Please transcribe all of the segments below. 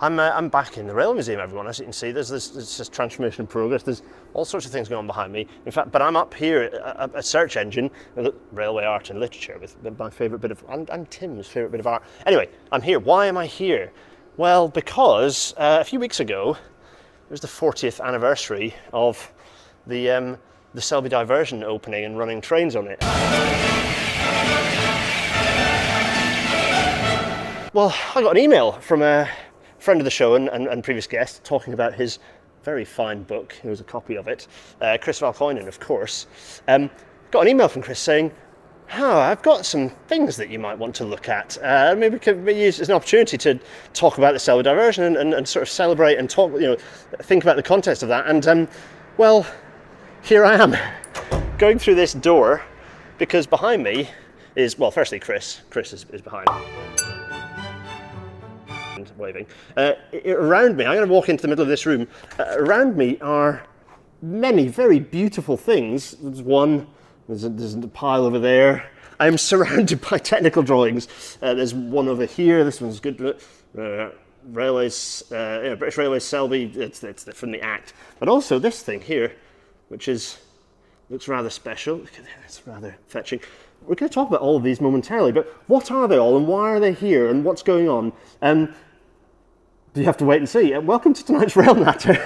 I'm back in the Rail Museum, everyone. As you can see, there's this transformation in progress. There's all sorts of things going on behind me. In fact, but I'm up here, a search engine, railway art and literature, with my favourite bit of, and Tim's favourite bit of art. Anyway, I'm here. Why am I here? Well, because a few weeks ago, it was the 40th anniversary of the Selby Diversion opening and running trains on it. Well, I got an email from a friend of the show and previous guest talking about his very fine book. Here's a copy of it. Chris Valkoinen, of course. Got an email from Chris saying, I've got some things that you might want to look at. Maybe we could use it as an opportunity to talk about the Selby Diversion and sort of celebrate and talk, think about the context of that. And well, here I am, going through this door, because behind me is, well, firstly Chris. Chris is behind. Waving. Around me, I'm going to walk into the middle of this room. Around me are many very beautiful things. There's one, there's a pile over there. I'm surrounded by technical drawings. There's one over here. This one's good. Railways, British Railways, Selby. It's from the Act. But also this thing here, which looks rather special. Look at that, it's rather fetching. We're going to talk about all of these momentarily, but what are they all and why are they here and what's going on? You have to wait and see. Welcome to tonight's Rail Natter.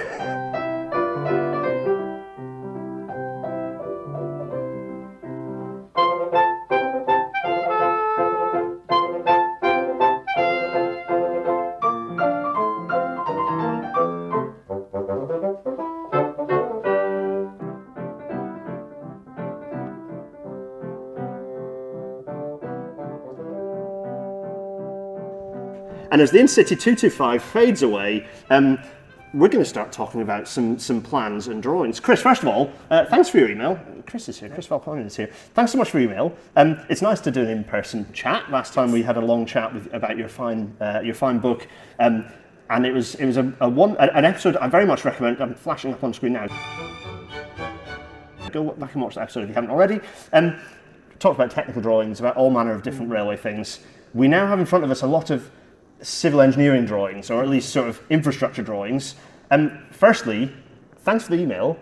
And as the In-City 225 fades away, we're going to start talking about some plans and drawings. Chris, first of all, thanks for your email. Chris is here, Chris Valkoinen is here. Thanks so much for your email. It's nice to do an in-person chat. Last time we had a long chat about your fine book, and it was an episode I very much recommend. I'm flashing up on screen now. Go back and watch that episode if you haven't already. Talked about technical drawings, about all manner of different railway things. We now have in front of us a lot of civil engineering drawings, or at least sort of infrastructure drawings. Firstly, thanks for the email.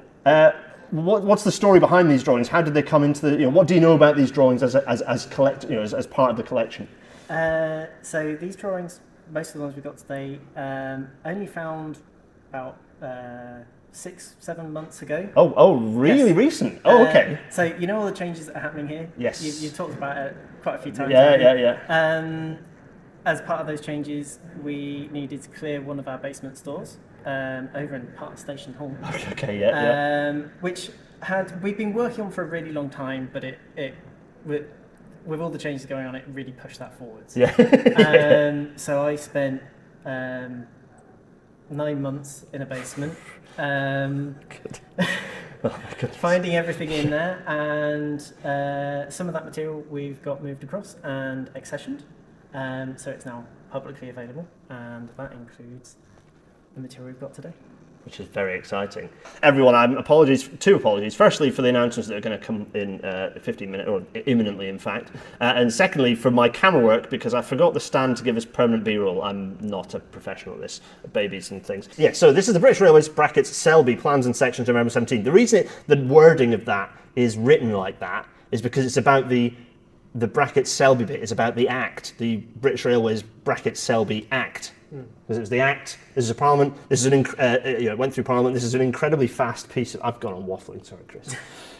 What's the story behind these drawings? How did they come into the? What do you know about these drawings as part of the collection? So these drawings, most of the ones we got today, only found about 6-7 months ago. Oh, really recent. Oh, okay. So you know all the changes that are happening here. Yes. You talked about it quite a few times. Yeah. As part of those changes, we needed to clear one of our basement stores over in Park Station Hall. Okay, which we've been working on for a really long time, but it with all the changes going on, it really pushed that forwards. Yeah. So I spent 9 months in a basement, finding everything in there, and some of that material we've got moved across and accessioned. So it's now publicly available, and that includes the material we've got today. Which is very exciting. Everyone, two apologies. Firstly, for the announcements that are going to come in 15 minutes, or imminently, in fact. And secondly, for my camera work, because I forgot the stand to give us permanent B-roll. I'm not a professional at this, babies and things. Yeah, so this is the British Railways brackets Selby plans and sections of November 17. The reason the wording of that is written like that is because it's about the bracket Selby bit is about the Act, the British Railways bracket Selby Act. Because it was the Act, this is a Parliament, this is it went through Parliament, this is an incredibly fast piece of, I've gone on waffling, sorry Chris.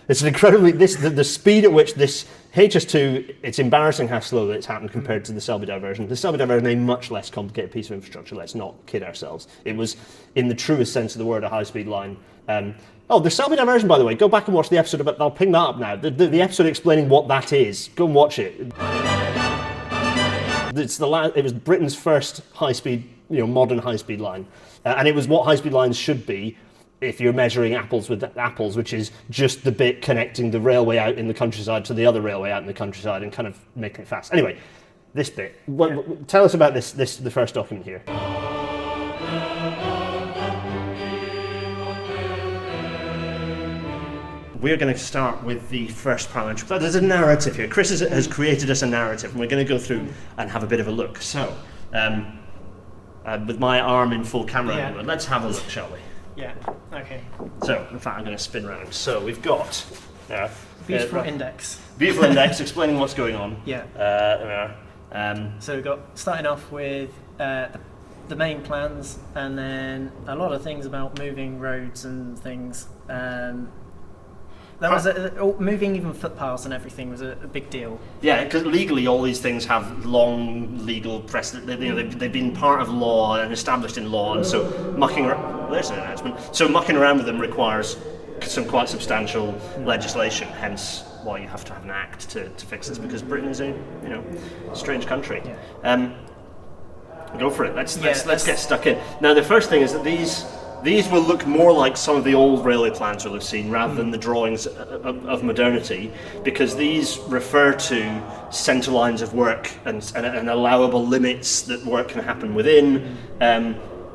It's an incredibly, the speed at which this HS2, it's embarrassing how slowly it's happened compared to the Selby Diversion. The Selby Diversion, a much less complicated piece of infrastructure, let's not kid ourselves. It was, in the truest sense of the word, a high-speed line. The Selby Diversion, by the way, go back and watch the episode about, I'll ping that up now, the episode explaining what that is. Go and watch it. It was Britain's first high-speed, modern high-speed line. And it was what high-speed lines should be if you're measuring apples with apples, which is just the bit connecting the railway out in the countryside to the other railway out in the countryside and kind of making it fast. Anyway, this bit. Tell us about the first document here. We're going to start with the first parliamentary. There's a narrative here. Chris has created us a narrative, and we're going to go through and have a bit of a look. So, with my arm in full camera Yeah. mode. Let's have a look, shall we? Yeah. Okay. So, in fact, I'm going to spin round. So we've got Beautiful index. beautiful index explaining what's going on. Yeah. There we are. So we've got starting off with the main plans, and then a lot of things about moving roads and things. That was moving even footpaths and everything was a big deal. Yeah, because legally all these things have long legal precedent. They've been part of law and established in law, and so there's an announcement. So mucking around with them requires some quite substantial legislation. Hence, why you have to have an act to fix this, because Britain is a strange country. Yeah. Go for it. Let's get stuck in. Now, the first thing is that these will look more like some of the old railway plans you'll have seen rather than the drawings of modernity, because these refer to centre lines of work and allowable limits that work can happen within.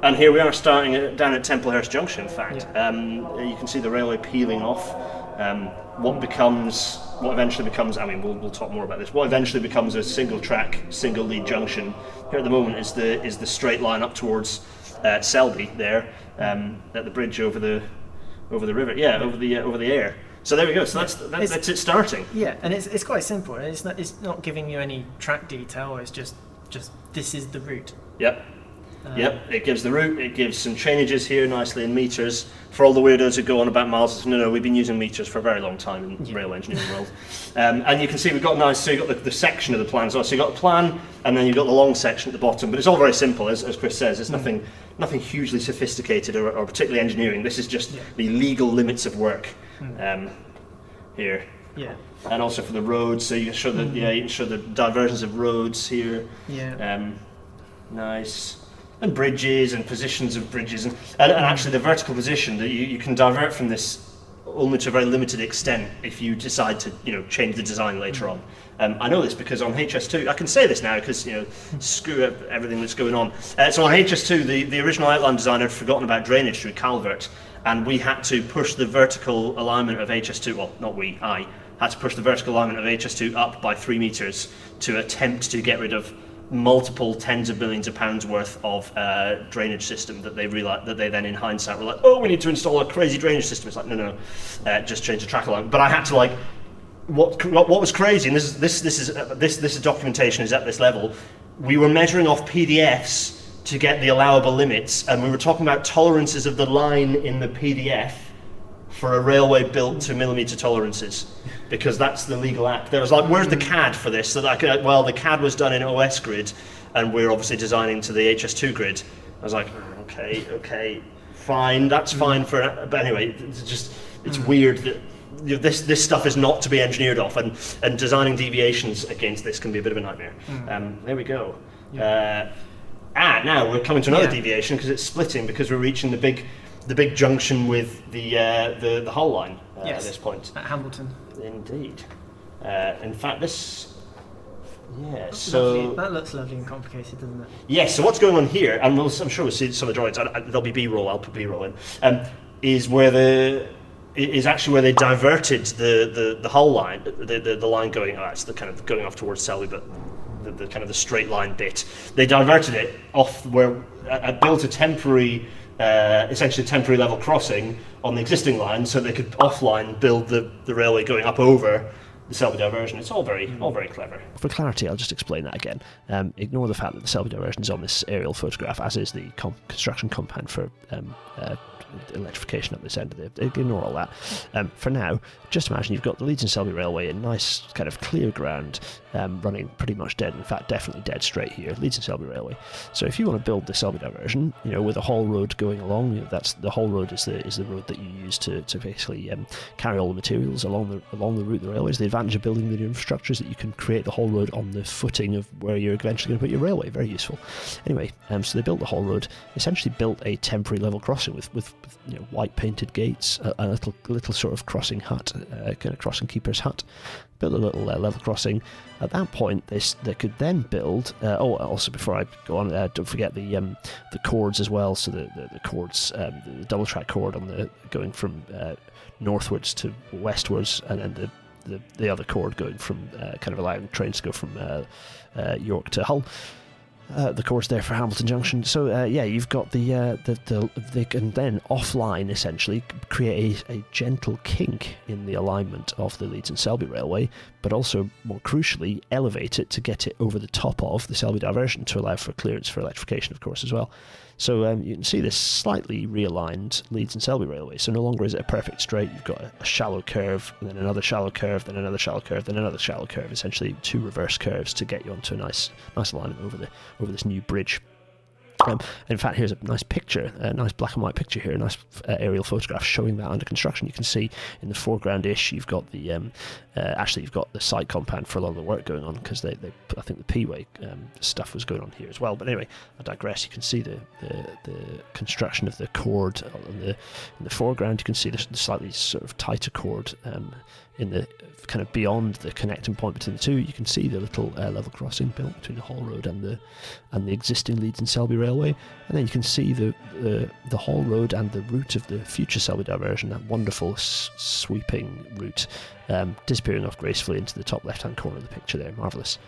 And here we are starting down at Templehurst Junction, in fact. Yeah. You can see the railway peeling off. What eventually becomes, we'll talk more about this, what eventually becomes a single track, single lead junction. Here at the moment is the straight line up towards Selby there, at the bridge over the river, over the Aire. So there we go. So that's it starting. Yeah, and it's quite simple. It's not giving you any track detail. It's just this is the route. Yep. It gives the route. It gives some changes here nicely in meters. For all the weirdos who go on about miles, no, we've been using meters for a very long time in the rail engineering world. And you can see we've got so you've got the section of the plan as well. So you've got the plan, and then you've got the long section at the bottom. But it's all very simple, as Chris says. It's nothing hugely sophisticated or particularly engineering. This is just the legal limits of work here. Yeah. And also for the roads, so you can show you can show the diversions of roads here. Yeah. Nice. And bridges and positions of bridges, and actually the vertical position that you can divert from this only to a very limited extent if you decide to change the design later on. I know this because on HS2, I can say this now because screw up everything that's going on. So on HS2, the original outline designer had forgotten about drainage through Calvert, and we had to push the vertical alignment of HS2. Well, not we, I had to push the vertical alignment of HS2 up by 3 meters to attempt to get rid of multiple tens of millions of pounds worth of drainage system that they realized that they then in hindsight were like, oh, we need to install a crazy drainage system. It's like no, just change the track alignment. But I had to what was crazy, and this documentation is at this level. We were measuring off PDFs to get the allowable limits, and we were talking about tolerances of the line in the PDF for a railway built to millimetre tolerances, because that's the legal act. There was where's the CAD for this? So that the CAD was done in OS grid, and we're obviously designing to the HS2 grid. I was like, okay, fine, that's fine but anyway, it's weird that this stuff is not to be engineered off, and designing deviations against this can be a bit of a nightmare. There we go. Yeah. Now we're coming to another deviation because it's splitting, because we're reaching the big junction with the Hull line at this point. At Hambleton. Indeed. In fact, this... Yeah, Lovely. That looks lovely and complicated, doesn't it? Yes, so what's going on here, and I'm sure we'll see some of the drawings, there'll be B-roll, I'll put B-roll in, is actually where they diverted the Hull line, the line going, it's the kind of going off towards Selby, but the kind of the straight line bit. They diverted it off where, built a temporary... essentially temporary level crossing on the existing line, so they could offline build the railway going up over the Selby Diversion. It's all very clever. For clarity, I'll just explain that again. Ignore the fact that the Selby Diversion is on this aerial photograph, as is the construction compound for electrification at this end of the... Ignore all that. For now, just imagine you've got the Leeds and Selby Railway in nice kind of clear ground, running pretty much dead, in fact definitely dead straight here, Leeds and Selby Railway. So if you want to build the Selby Diversion, with a haul road going along, that's the haul road is the road that you use to basically carry all the materials along the route of the railways. The advantage of building the infrastructure is that you can create the haul road on the footing of where you're eventually going to put your railway. Very useful. Anyway, so they built the haul road, essentially built a temporary level crossing with white painted gates, a little sort of crossing hut, kind of crossing keeper's hut. Built a little level crossing. At that point, they could then build. Also before I go on, don't forget the chords as well. So the chords, the double track chord on the going from northwards to westwards, and then the other chord going from kind of allowing trains to go from York to Hull. the course there for Hamilton Junction. So you've got they can then offline essentially create a gentle kink in the alignment of the Leeds and Selby Railway, but also more crucially elevate it to get it over the top of the Selby Diversion to allow for clearance for electrification, of course, as well. So you can see this slightly realigned Leeds and Selby Railway. So no longer is it a perfect straight. You've got a shallow curve, and then another shallow curve, then another shallow curve, then another shallow curve. Essentially, two reverse curves to get you onto a nice alignment over this new bridge. In fact, here's a nice picture, a nice black and white picture here, a nice aerial photograph showing that under construction. You can see in the foreground-ish, you've got the you've got the site compound for a lot of the work going on, because I think the P-way stuff was going on here as well. But anyway, I digress. You can see the construction of the chord in the foreground. You can see the slightly sort of tighter chord in the kind of beyond the connecting point between the two. You can see the little level crossing built between the Hall Road and the existing Leeds and Selby Railway, and then you can see the Hall Road and the route of the future Selby Diversion, that wonderful sweeping route, disappearing off gracefully into the top left hand corner of the picture there. Marvellous.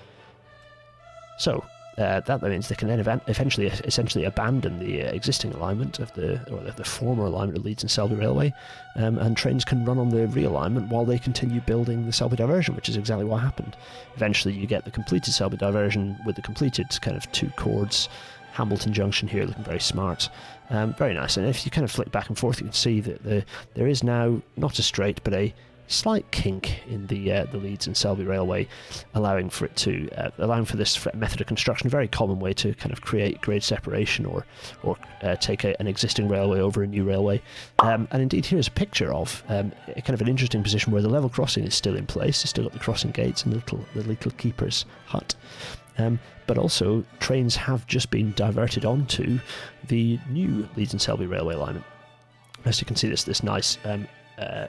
So that means they can then eventually essentially abandon the existing alignment of the former alignment of Leeds and Selby Railway, and trains can run on the realignment while they continue building the Selby Diversion, which is exactly what happened. Eventually you get the completed Selby Diversion with the completed kind of two chords, Hamilton Junction here looking very smart, very nice. And if you kind of flick back and forth, you can see that there is now not a straight but a slight kink in the Leeds and Selby Railway, allowing for this method of construction, a very common way to kind of create grade separation or take an existing railway over a new railway. And indeed, here's a picture of a kind of an interesting position where the level crossing is still in place. It's still got the crossing gates and the little keeper's hut. But also, trains have just been diverted onto the new Leeds and Selby Railway alignment. As you can see, this nice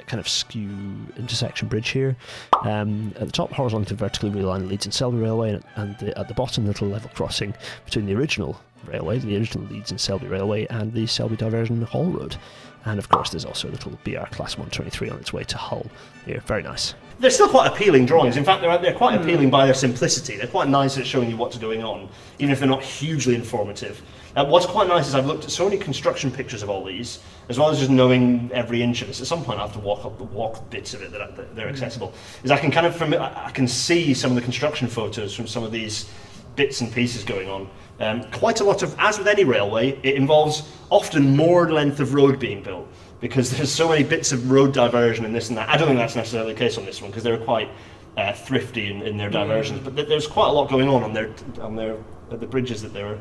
kind of skew intersection bridge here. At the top, horizontally vertically realigned Leeds and Selby Railway, and at the bottom, little level crossing between the original railway, the original Leeds and Selby Railway, and the Selby Diversion Hall Road. And of course, there's also a little BR Class 123 on its way to Hull here. Very nice. They're still quite appealing drawings. In fact, they're quite appealing by their simplicity. They're quite nice at showing you what's going on, even if they're not hugely informative. What's quite nice is I've looked at so many construction pictures of all these, as well as just knowing every inch of this. At some point, I have to walk bits of it that they're accessible. Is I can kind of I can see some of the construction photos from some of these bits and pieces going on. Quite a lot of, as with any railway, it involves often more length of road being built, because there's so many bits of road diversion and this and that. I don't think that's necessarily the case on this one, because they're quite thrifty in their diversions. But there's quite a lot going on the bridges that they were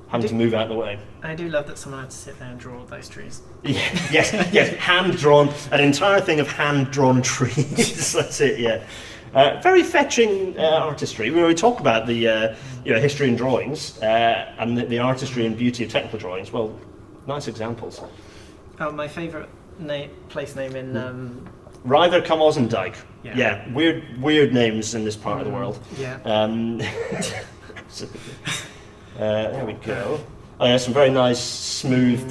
having to move out of the way. I do love that someone had to sit there and draw all those trees. Yeah, yes, hand-drawn, an entire thing of hand-drawn trees. That's it, yeah. Very fetching artistry. We talk about the history in drawings and the artistry and beauty of technical drawings. Well, nice examples. Oh, my favourite place name in... Ryther cum Osendijk. Yeah. Weird names in this part of the world. Yeah. There we go. Oh yeah, some very nice, smooth...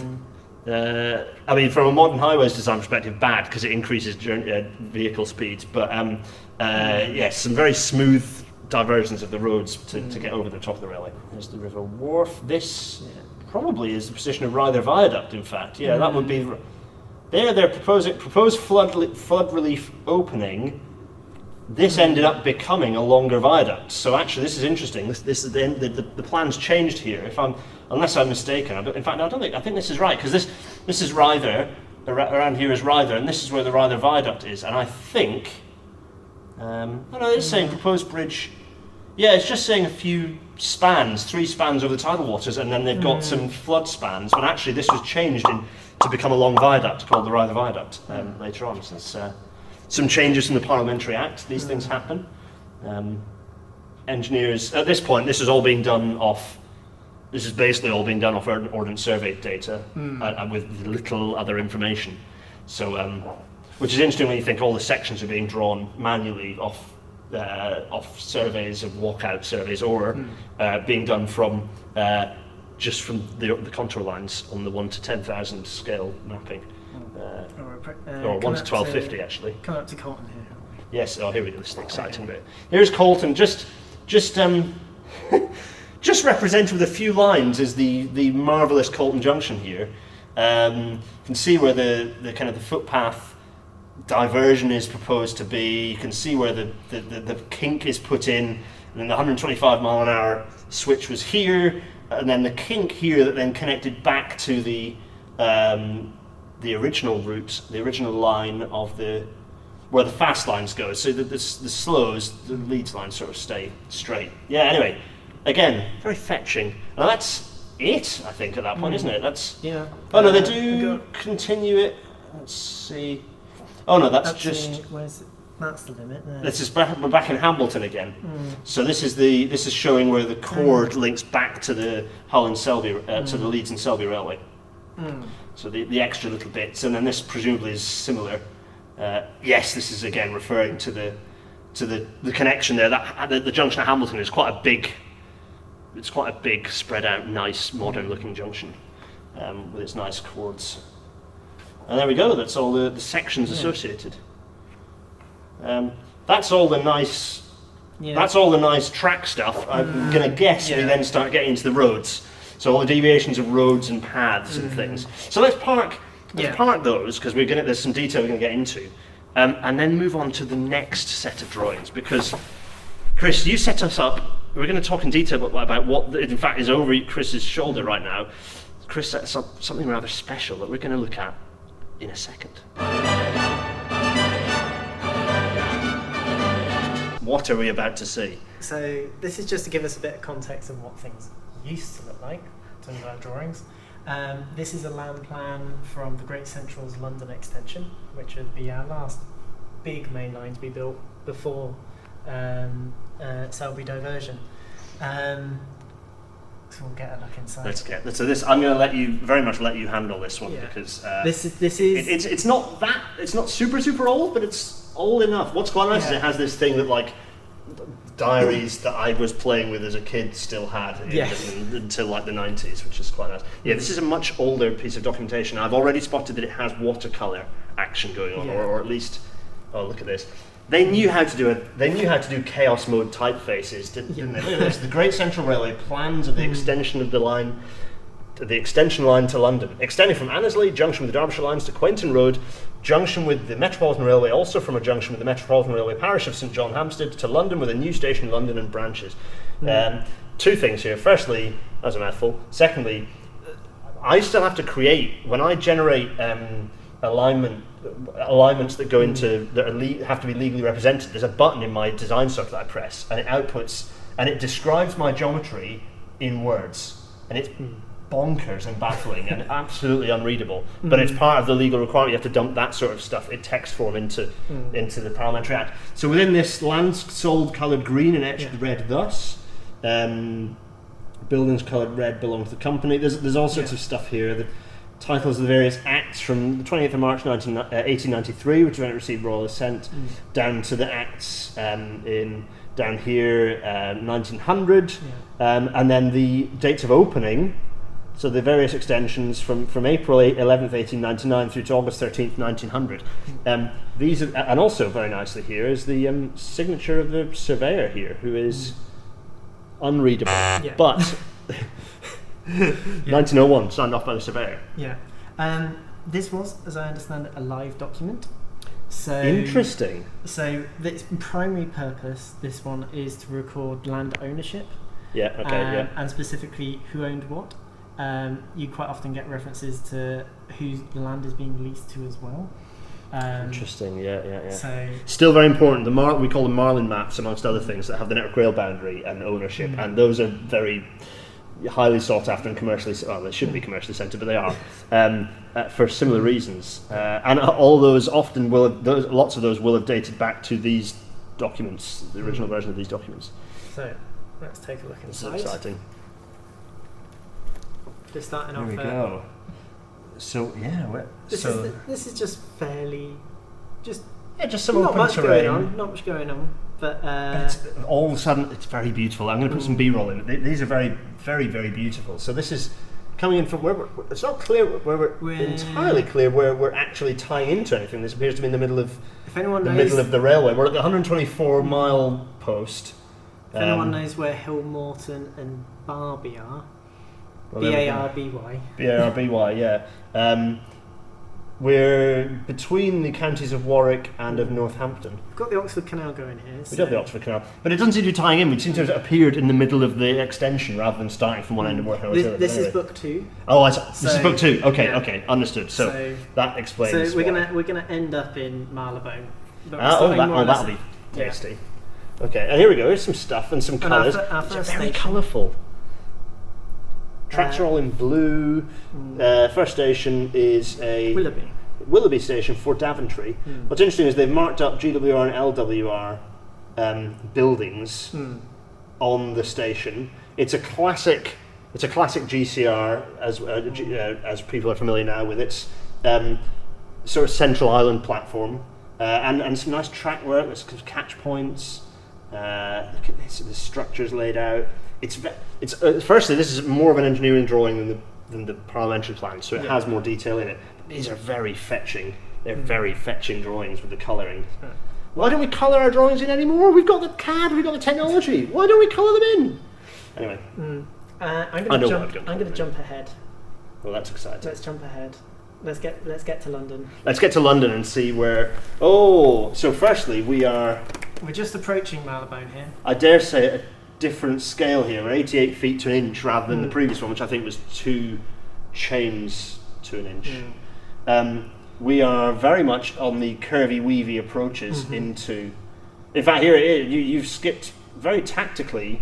I mean, from a modern highways design perspective, bad, because it increases vehicle speeds, but some very smooth diversions of the roads to get over the top of the railway. There's the river wharf. This probably is the position of Ryther Viaduct, in fact. Yeah, that would be... They're proposed flood relief opening. This ended up becoming a longer viaduct. So actually, this is interesting. This is the plans changed here. Unless I'm mistaken. I think this is right, because this is Ryther. Around here is Ryther, and this is where the Ryther Viaduct is. And I think, it's saying proposed bridge. Yeah, it's just saying a few spans, 3 spans over the tidal waters, and then they've got some flood spans. But actually, this was changed to become a long viaduct called the Ryther Viaduct later on. So some changes in the Parliamentary Act. These things happen. Engineers, at this point, this is basically all being done off Ordnance Survey data and with little other information. So, which is interesting when you think all the sections are being drawn manually off surveys of walkout surveys, or being done from just from the contour lines on the 1 to 10,000 scale mapping. Or 1 to 1250 actually. Come up to Colton here. Yes. Oh, here we go. This is the exciting bit. Here's Colton. Just just represented with a few lines is the marvellous Colton Junction here. You can see where the kind of the footpath diversion is proposed to be. You can see where the kink is put in, and then the 125 mile an hour switch was here, and then the kink here that then connected back to the original route, the original line of where the fast lines go. So the slows, the Leeds lines sort of stay straight. Yeah. Anyway, again, very fetching. Now that's it, I think, at that point, isn't it? That's Yeah. Oh no, they do continue it. Let's see. Oh no, that's just. That's the limit there. This is we're back in Hambleton again. So this is showing where the cord links back to the Hull and Selby to the Leeds and Selby Railway. So the extra little bits, and then this presumably is similar. Yes, this is again referring to the connection there. That the junction at Hambleton is quite a big. It's quite a big, spread out, nice, modern looking junction with its nice cords. And there we go. That's all the sections associated. That's all the nice. Yeah. That's all the nice track stuff. I'm going to guess we then start getting into the roads. So all the deviations of roads and paths and things. So let's park those because there's some detail we're going to get into, and then move on to the next set of drawings. Because Chris, you set us up. We're going to talk in detail about what in fact is over Chris's shoulder right now. Chris set us up something rather special that we're going to look at in a second. What are we about to see? So this is just to give us a bit of context of what things used to look like in terms of our drawings. This is a land plan from the Great Central's London extension, which would be our last big main line to be built before Selby Diversion. So we'll get a look inside. So this. I'm going to very much let you handle this one because this is it's not super old, but it's old enough. What's quite nice is it has this thing that like diaries that I was playing with as a kid still had until like the 90s, which is quite nice. Yeah, this is a much older piece of documentation. I've already spotted that it has watercolor action going on, or at least, oh look at this. They knew how to do chaos mode typefaces, didn't they? Look at this. The Great Central Railway plans of the extension of the line, the extension line to London, extending from Annesley junction with the Derbyshire lines to Quainton Road, junction with the Metropolitan Railway, also from a junction with the Metropolitan Railway parish of St John Hampstead to London with a new station in London and branches. Two things here. Firstly, that's a mouthful. Secondly, I still have to create, when I generate alignments that go into have to be legally represented. There's a button in my design stuff that I press, and it outputs and it describes my geometry in words, and it's bonkers and baffling and absolutely unreadable. But it's part of the legal requirement. You have to dump that sort of stuff in text form into the Parliamentary Act. So within this, lands sold coloured green and etched red thus. Buildings coloured red belong to the company. There's all sorts of stuff here. The titles of the various acts from the 28th of March 1893, which when it received royal assent, down to the acts down here 1900, and then the dates of opening. So the various extensions from April 11th, 1899 through to August 13th, 1900. These are, and also very nicely here is the signature of the surveyor here, who is unreadable, but 1901, signed off by the surveyor. Yeah. This was, as I understand it, a live document. So interesting. So its primary purpose, this one, is to record land ownership. Yeah. Okay. And specifically who owned what. You quite often get references to whose land is being leased to as well. Interesting. Yeah. So still very important. We call them Marlin maps, amongst other things, that have the network rail boundary and ownership, and those are very highly sought after and commercially. Well, they shouldn't be commercially centred, but they are for similar reasons. And all those often lots of those will have dated back to these documents, the original version of these documents. So let's take a look inside. It's exciting. Just starting off. There we go. So yeah, this is just fairly, just some not open much terrain. going on. Not much going on, but all of a sudden it's very beautiful. I'm going to put some B-roll in. These are very, very, very beautiful. So this is coming in from where it's not clear where we're entirely clear where we're actually tying into anything. This appears to be in the middle of if anyone the knows, middle of the railway. We're at the 124 mile post. If anyone knows where Hill Morton and Barby are, B-A-R-B-Y. B-A-R-B-Y, yeah. We're between the counties of Warwick and of Northampton. We've got the Oxford Canal going here. We do have the Oxford Canal, but it doesn't seem to be tying in. We seem to have appeared in the middle of the extension rather than starting from one end and working on the other. This is book 2. Oh, this is book 2. Okay, yeah. Okay, understood. So that explains. So we're gonna end up in Marylebone. That'll be tasty. Yeah. Okay, and here we go. Here's some stuff and some colours. Our first very station. colourful. Tracks are all in blue. First station is a Willoughby station for Daventry. What's interesting is they've marked up GWR and LWR buildings on the station. It's a classic GCR as people are familiar now with its sort of central island platform and some nice track work. There's catch points. Look at this, the structures laid out. It's firstly, this is more of an engineering drawing than the parliamentary plan, so it has more detail in it. But these are very fetching. They're very fetching drawings with the colouring. Why don't we colour our drawings in anymore? We've got the CAD, we've got the technology. Why don't we colour them in? Anyway, I'm going to jump ahead. Well, that's exciting. Let's jump ahead. Let's get to London. Let's get to London and see where. Oh, so firstly, we're just approaching Marylebone here. I dare say a different scale here. We're 88 feet to an inch rather than the previous one, which I think was 2 chains to an inch. We are very much on the curvy, weavy approaches into. In fact, here it is. You've skipped very tactically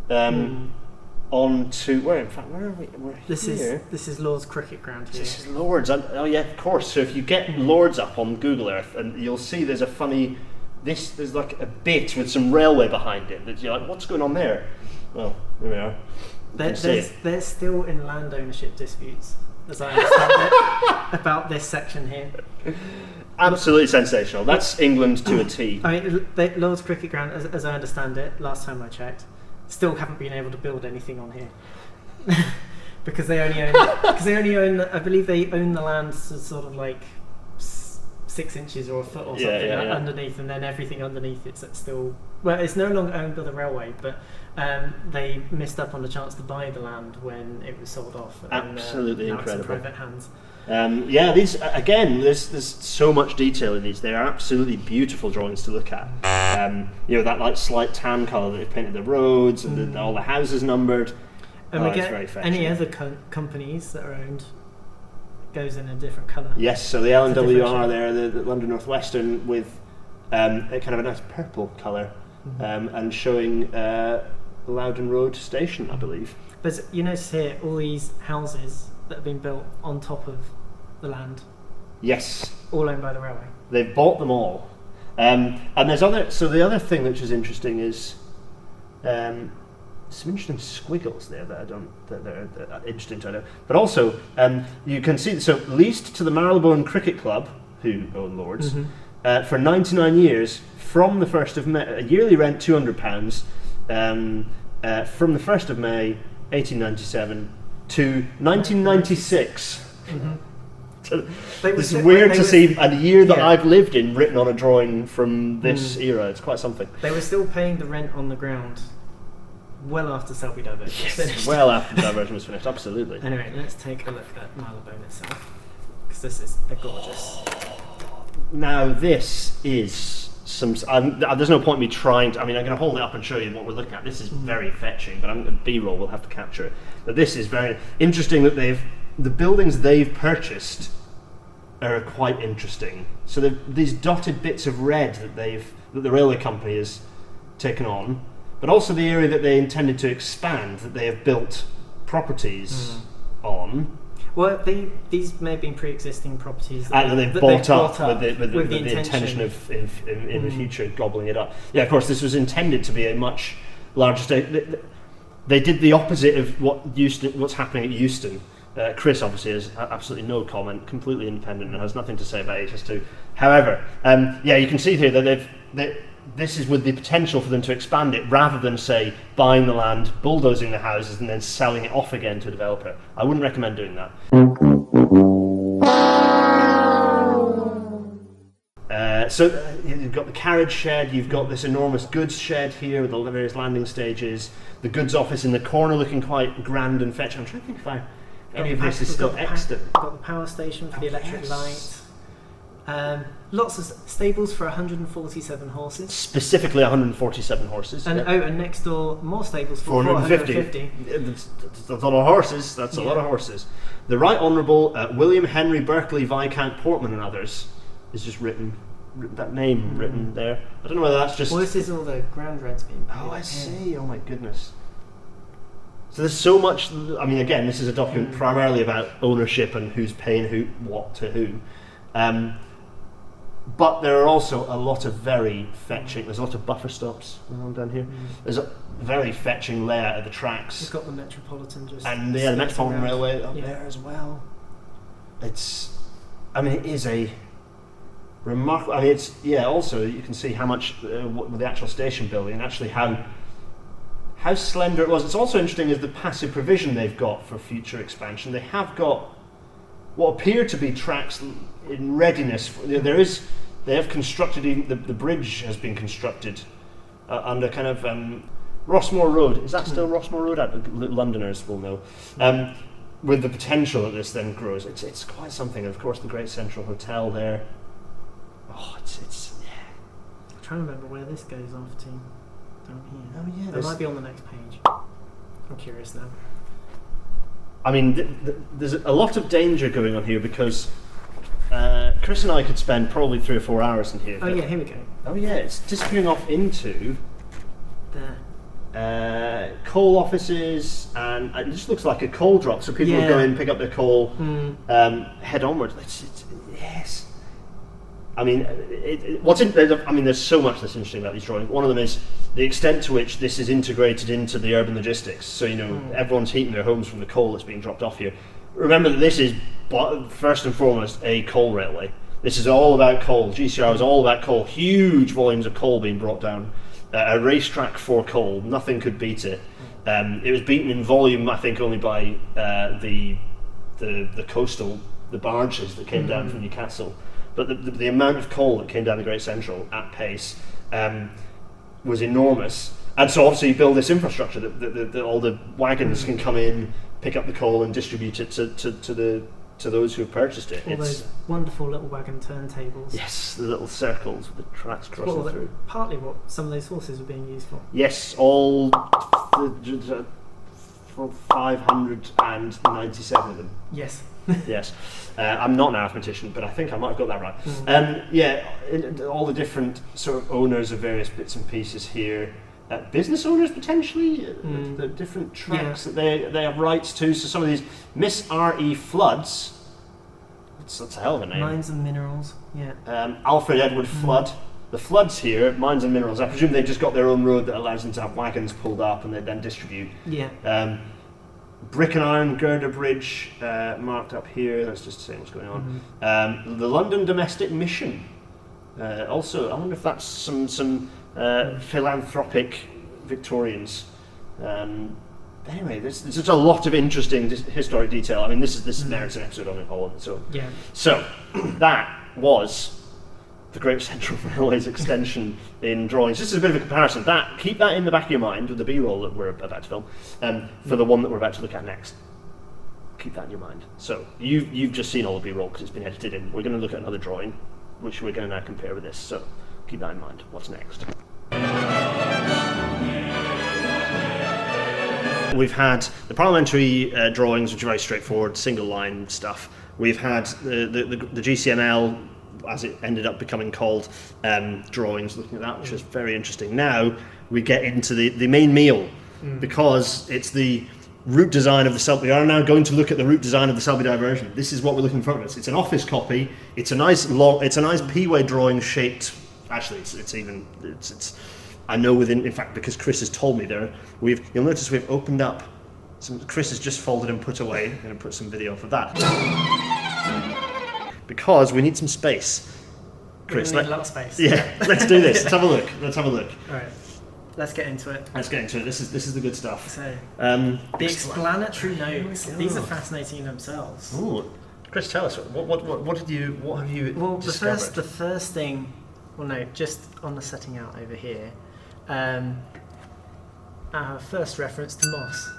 on to where? In fact, where are we? This is Lord's cricket ground here. This is Lord's. Oh yeah, of course. So if you get Lord's up on Google Earth, and you'll see there's a funny. There's like a bit with some railway behind it that you're like, what's going on there? Well, here we are. There's still in land ownership disputes, as I understand it, about this section here. Absolutely sensational. That's England to a T. I mean, Lord's cricket ground, as I understand it, last time I checked, still haven't been able to build anything on here because they only own. I believe they own the land sort of like 6 inches or a foot or something underneath, and then everything underneath it's still. Well, it's no longer owned by the railway, but they missed up on the chance to buy the land when it was sold off. Absolutely and, incredible. It's in private hands. These again. There's so much detail in these. They are absolutely beautiful drawings to look at. That like slight tan colour that they've painted the roads and all the houses numbered. And we it's get very fetching. any other companies that are owned goes in a different colour. Yes, so the LNWR there, the London North Western with a kind of a nice purple colour and showing Loudon Road Station, I believe. But you notice here all these houses that have been built on top of the land. Yes. All owned by the railway. They've bought them all. And there's the other thing which is interesting is some interesting squiggles there that are interesting to know. But also, you can see, so leased to the Marylebone Cricket Club, who own Lord's, for 99 years from the 1st of May, a yearly rent £200, from the 1st of May 1897 to 1996. It's weird to see a year that I've lived in written on a drawing from this era. It's quite something. They were still paying the rent on the ground well after Selby Diversion was finished. Well after Diversion was finished, absolutely. Anyway, let's take a look at Marylebone itself, because this is a gorgeous. Now this is some. There's no point in me trying to. I mean, I'm going to hold it up and show you what we're looking at. This is very fetching, but B-roll will have to capture it. But this is very interesting that the buildings they've purchased are quite interesting. So these dotted bits of red that the railway company has taken on, but also the area that they intended to expand, that they have built properties on. Well, these may have been pre-existing properties that they've bought up with the intention of in the future gobbling it up. Yeah, of course, this was intended to be a much larger state. They did the opposite of what's happening at Euston. Chris obviously has absolutely no comment, completely independent, and has nothing to say about HS2. However, you can see here that this is with the potential for them to expand it, rather than, say, buying the land, bulldozing the houses, and then selling it off again to a developer. I wouldn't recommend doing that. You've got the carriage shed, you've got this enormous goods shed here with all the various landing stages, the goods office in the corner looking quite grand and fetching. I'm trying to think if any of this is still extant. We've got the power station for the electric light. Lots of stables for 147 horses. Specifically 147 horses. And and next door, more stables for 450. That's a lot of horses. That's a lot of horses. The Right Honourable William Henry Berkeley Viscount Portman and others is just written there. I don't know whether that's just... Well, this is all the ground rents being paid. Oh, I see. Oh my goodness. So there's so much... I mean, again, this is a document primarily about ownership and who's paying what to who. But there are also a lot of very fetching... There's a lot of buffer stops down here. There's a very fetching layout of the tracks. It's got the Metropolitan just... And the Metropolitan around. Railway up there as well. It is a remarkable... I mean, it's... Yeah, also, you can see how much... with the actual station building and actually how slender it was. It's also interesting is the passive provision they've got for future expansion. They have got what appear to be tracks in readiness. They have constructed, even the bridge has been constructed under kind of Rossmore Road. Is that still Rossmore Road? Londoners will know. With the potential that this then grows, it's quite something. And of course, the Great Central Hotel there. Oh, it's yeah. I'm trying to remember where this goes off to. Down here. Oh yeah, It might be on the next page. I'm curious now. I mean, there's a lot of danger going on here because Chris and I could spend probably 3 or 4 hours in here. Oh yeah, here we go. Oh yeah, it's disappearing off into There. coal offices, and it just looks like a coal drop. So people will go in, pick up their coal, head onwards. Yes. I mean, there's so much that's interesting about these drawings. One of them is the extent to which this is integrated into the urban logistics. So, everyone's heating their homes from the coal that's being dropped off here. Remember that this is, first and foremost, a coal railway. This is all about coal. GCR is all about coal. Huge volumes of coal being brought down. A racetrack for coal. Nothing could beat it. It was beaten in volume, I think, only by the coastal, the barges that came down from Newcastle. But the amount of coal that came down the Great Central at pace was enormous. And so obviously you build this infrastructure that all the wagons can come in, pick up the coal and distribute it to those who have purchased it. All those wonderful little wagon turntables. Yes, the little circles with the tracks crossing through. Partly what some of those horses were being used for. Yes, all 597 of them. Yes. Yes. I'm not an arithmetician, but I think I might have got that right. All the different sort of owners of various bits and pieces here. Business owners potentially, the different tracks that they have rights to. So some of these Miss R.E. Floods, that's a hell of a name. Mines and Minerals, yeah. Alfred Edward Flood. The Floods here, Mines and Minerals. I presume they've just got their own road that allows them to have wagons pulled up and they then distribute. Yeah. Brick and Iron Girder Bridge marked up here. That's just saying what's going on. The London Domestic Mission. Also, I wonder if that's some philanthropic Victorians. Anyway, there's just a lot of interesting historic detail. I mean, this merits an episode on it all on its own. Yeah. So that was the Great Central Railways extension in drawings. This is a bit of a comparison. Keep that in the back of your mind with the B-roll that we're about to film, for the one that we're about to look at next. Keep that in your mind. So you've just seen all the B-roll because it's been edited in. We're going to look at another drawing, which we're going to now compare with this. So keep that in mind. What's next? We've had the parliamentary drawings, which are very straightforward, single line stuff. We've had the GCML, as it ended up becoming called, drawings, looking at that, which is very interesting. Now we get into the main meal, because it's the route design of the Selby. We are now going to look at the route design of the Selby Diversion. This is what we're looking for. It's an office copy. It's a nice P-way drawing shaped. Actually, it's. I know in fact, because Chris has told me there. You'll notice we've opened up. Chris has just folded and put away. I'm going to put some video for that. Because we need some space. Chris, we need a lot of space. Yeah, let's do this. Let's have a look. All right, let's get into it. This is the good stuff. So, the explanatory notes. These are fascinating in themselves. Ooh, Chris, tell us what have you Well, discovered? the first thing well, no, just on the setting out over here. Our first reference to moss.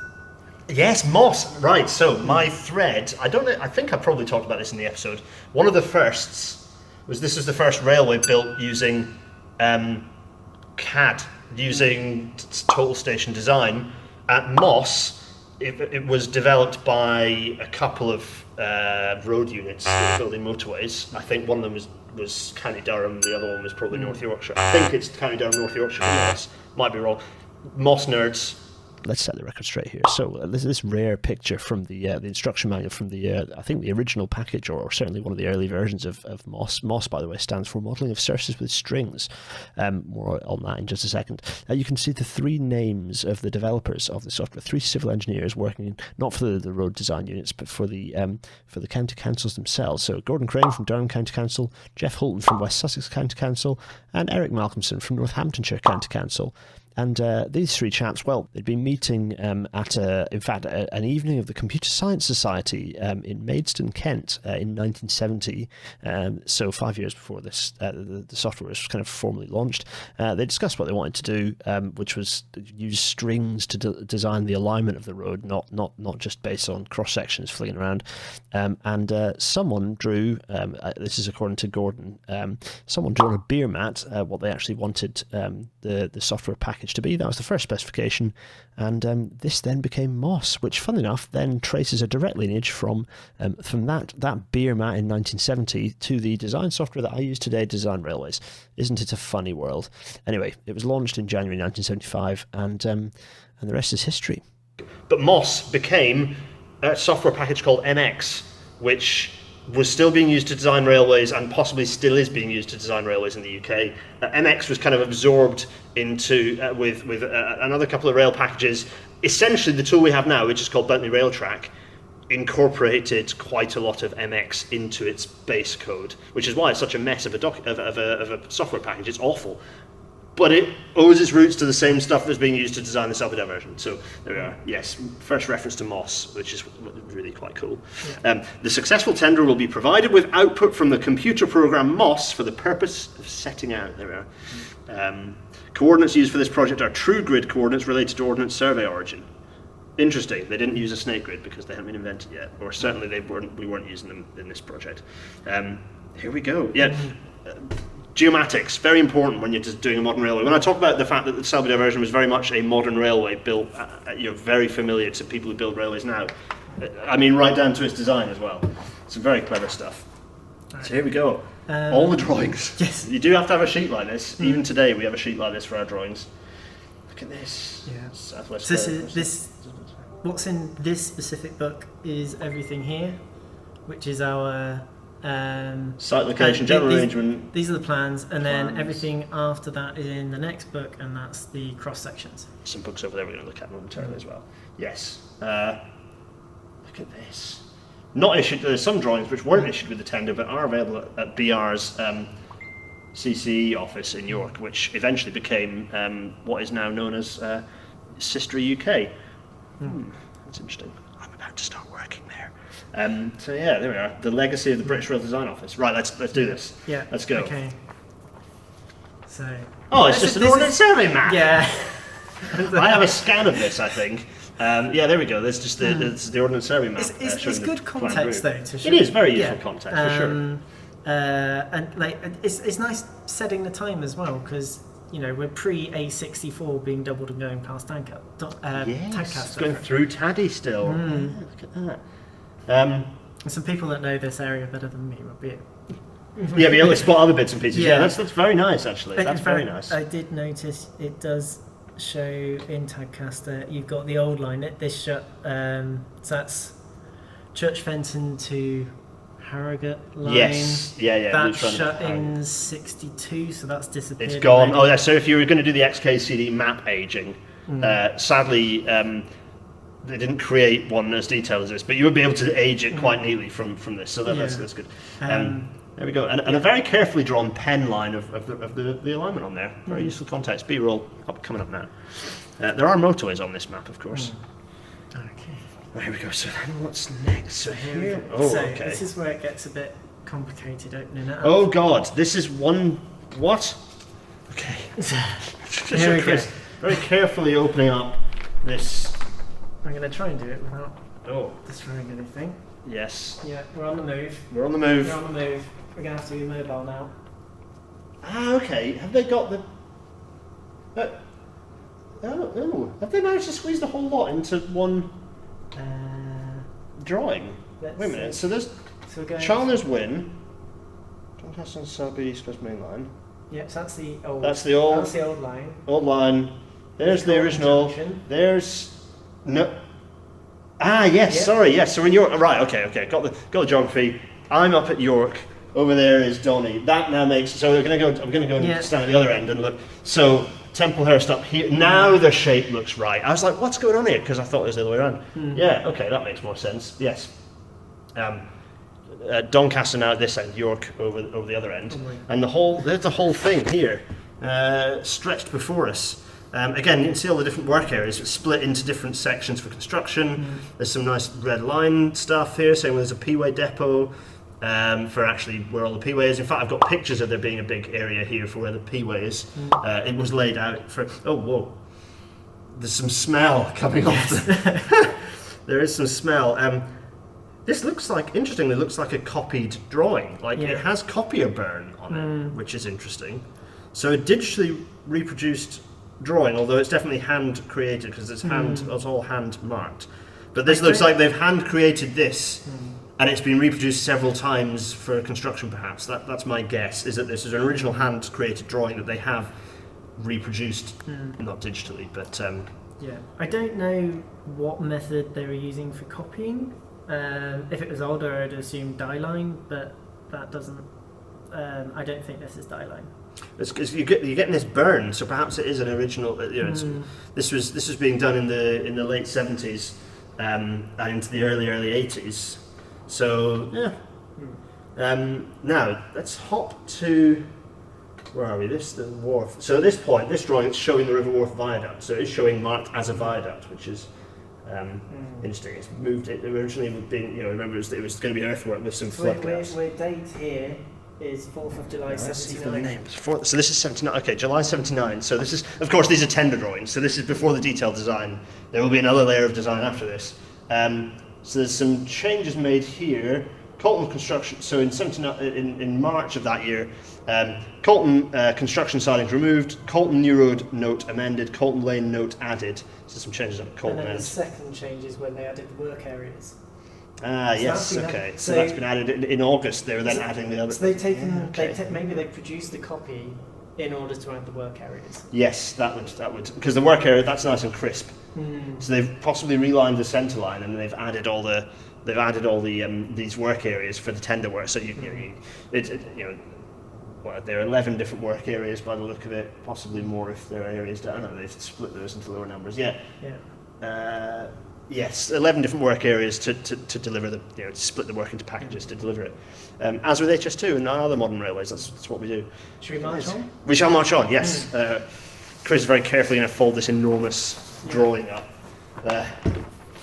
Yes, moss. Right. So my thread. I don't know. I think I probably talked about this in the episode. One of the firsts was this was the first railway built using CAD, using total station design. At Moss, it was developed by a couple of road units that were building motorways. I think one of them was County Durham. The other one was probably North Yorkshire. I think it's County Durham, North Yorkshire. Moss. Might be wrong. Moss nerds. Let's set the record straight here. So this rare picture from the instruction manual from the I think the original package, or certainly one of the early versions of MOS. MOS, by the way, stands for Modelling of Surfaces with Strings. More on that in just a second. You can see the three names of the developers of the software. Three civil engineers working not for the road design units, but for the county councils themselves. So Gordon Crane from Durham County Council, Jeff Hulton from West Sussex County Council, and Eric Malcolmson from Northamptonshire County Council. And these three chaps, well, they'd been meeting at, an evening of the Computer Science Society in Maidstone, Kent in 1970. So 5 years before this, the software was kind of formally launched. They discussed what they wanted to do, which was use strings to design the alignment of the road, not just based on cross sections flinging around. And someone drew, this is according to Gordon, someone drew on a beer mat what they actually wanted the software package to be. That was the first specification, and this then became MOS, which, fun enough, then traces a direct lineage from that beer mat in 1970 to the design software that I use today, Design Railways. Isn't it a funny world? Anyway, it was launched in January 1975, and the rest is history. But MOS became a software package called MX, which was still being used to design railways and possibly still is being used to design railways in the UK. MX was kind of absorbed into with another couple of rail packages. Essentially, the tool we have now, which is called Bentley Railtrack, incorporated quite a lot of MX into its base code, which is why it's such a mess of a software package. It's awful. But it owes its roots to the same stuff that's being used to design the Selby Diversion. So there we are. Yes, first reference to MOS, which is really quite cool. Yeah. The successful tender will be provided with output from the computer program MOS for the purpose of setting out. There we are. Coordinates used for this project are true grid coordinates related to Ordnance Survey origin. Interesting. They didn't use a snake grid because they hadn't been invented yet, or certainly we weren't using them in this project. Here we go. Yeah. Geomatics, very important when you're just doing a modern railway. When I talk about the fact that the Selby Diversion was very much a modern railway built, very familiar to people who build railways now. I mean, right down to its design as well. Some very clever stuff. Right. So here we go. All the drawings. Yes. You do have to have a sheet like this. Even today, we have a sheet like this for our drawings. Look at this. Yeah. Southwest. So what's in this specific book is everything here, which is our site location, general arrangement. These are the plans, and then everything after that is in the next book, and that's the cross sections. Some books over there we're going to look at momentarily as well. Yes. Look at this. Not issued. There's some drawings which weren't issued with the tender, but are available at BR's CCE office in York, which eventually became what is now known as Sister UK. That's interesting. I'm about to start working there. So yeah, there we are. The legacy of the British Rail Design Office. Right, let's do this. Yeah. Let's go. Okay. So. Oh, it's just an ordnance survey map. Yeah. I have a scan of this, I think. Yeah, there we go. There's just the ordnance survey map. It's good context though. To show it is very useful context for sure. And like it's nice setting the time as well, because we're pre A64 being doubled and going past Doncaster. Going through Taddy still. Yeah, look at that. Some people that know this area better than me will be. Yeah, be able to spot other bits and pieces. Yeah, that's very nice actually. That's very nice. I did notice it does show in Tadcaster. You've got the old line. This shut. So that's Church Fenton to Harrogate line. Yes, yeah. That shut in 62, so that's disappeared. It's gone. Oh, yeah. So if you were going to do the XKCD map aging, sadly, they didn't create one as detailed as this, but you would be able to age it quite neatly from this. So that's good. There we go. And a very carefully drawn pen line of the alignment on there. Very useful context. B-roll coming up now. There are motorways on this map, of course. Okay. Well, here we go. So then what's next? So here. Okay. This is where it gets a bit complicated opening it up. Oh God, this is one What? Okay. Here we go. Chris, very carefully opening up this. I'm going to try and do it without Oh, destroying anything. yes. Yeah, we're on the move. We're on the move. We're on the move. We're going to have to be mobile now. Ah, okay. Have they got the? Oh, have they managed to squeeze the whole lot into one drawing? Let's Wait a minute. see. So there's So we're going. Challoner's Win, Doncaster and Selby, East Coast Main Line. Yep, so that's the old. That's the old. That's the old line. Old line. There's the Colton original. Junction. There's no. Ah, yes. Yep. Sorry. Yes. So in York. Right. Okay. Got the geography. I'm up at York. Over there is Donny. That now makes. So we're gonna go. I'm gonna go and Yeah. stand at the other end and look. So Templehurst up here. Now the shape looks right. I was like, what's going on here? Because I thought it was the other way around. Yeah. Okay. That makes more sense. Yes. Doncaster now at this end, York over the other end, and there's the whole thing here, stretched before us. Again, you can see all the different work areas split into different sections for construction. There's some nice red line stuff here, saying there's a P-way depot for actually where all the P-way is. In fact, I've got pictures of there being a big area here for where the P-way is. It was laid out for. Oh, whoa! There's some smell coming off. There is some smell. This looks like, interestingly, looks like a copied drawing. Like it has copier burn on it, which is interesting. So a digitally reproduced drawing, although it's definitely hand created because it's all hand marked. But this looks like they've hand created this, and it's been reproduced several times for construction. Perhaps that's my guess. Is that this is an original hand created drawing that they have reproduced, not digitally, but. Yeah, I don't know what method they were using for copying. If it was older, I'd assume die line, but that doesn't. I don't think this is die line. It's because you're getting this burn, so perhaps it is an original. This was being done in the late 70s and into the early 80s. So yeah. Now let's hop to. Where are we? The wharf. So at this point, this drawing is showing the River Wharf Viaduct. So it's showing marked as a viaduct, which is interesting. It's moved. It originally would be, remember it was going to be earthwork with some flood gas. Where date here is 4th of July 79. So this is 79. Okay, July 79. So this is, of course, these are tender drawings. So this is before the detailed design. There will be another layer of design after this. So there's some changes made here. Colton construction. So in 79, in March of that year, Colton construction sidings removed. Colton New Road note amended. Colton Lane note added. So some changes at Colton And then end. the second change is when they added the work areas. Ah, So yes. that's been Okay. added. So So- that's been added in August. They were then adding the other. So they've taken. Yeah, okay. Maybe they produced the copy in order to add the work areas. Yes, that would because the work area that's nice and crisp. So they've possibly relined the centre line and they've added all the these work areas for the tender work. So there are 11 different work areas by the look of it. Possibly more if there are areas down. No, they've split those into lower numbers. Yeah. Yes, 11 different work areas to deliver to split the work into packages to deliver it. As with HS2 and other modern railways, that's what we do. Should we march on? We shall march on, yes. Chris is very carefully going to fold this enormous drawing up.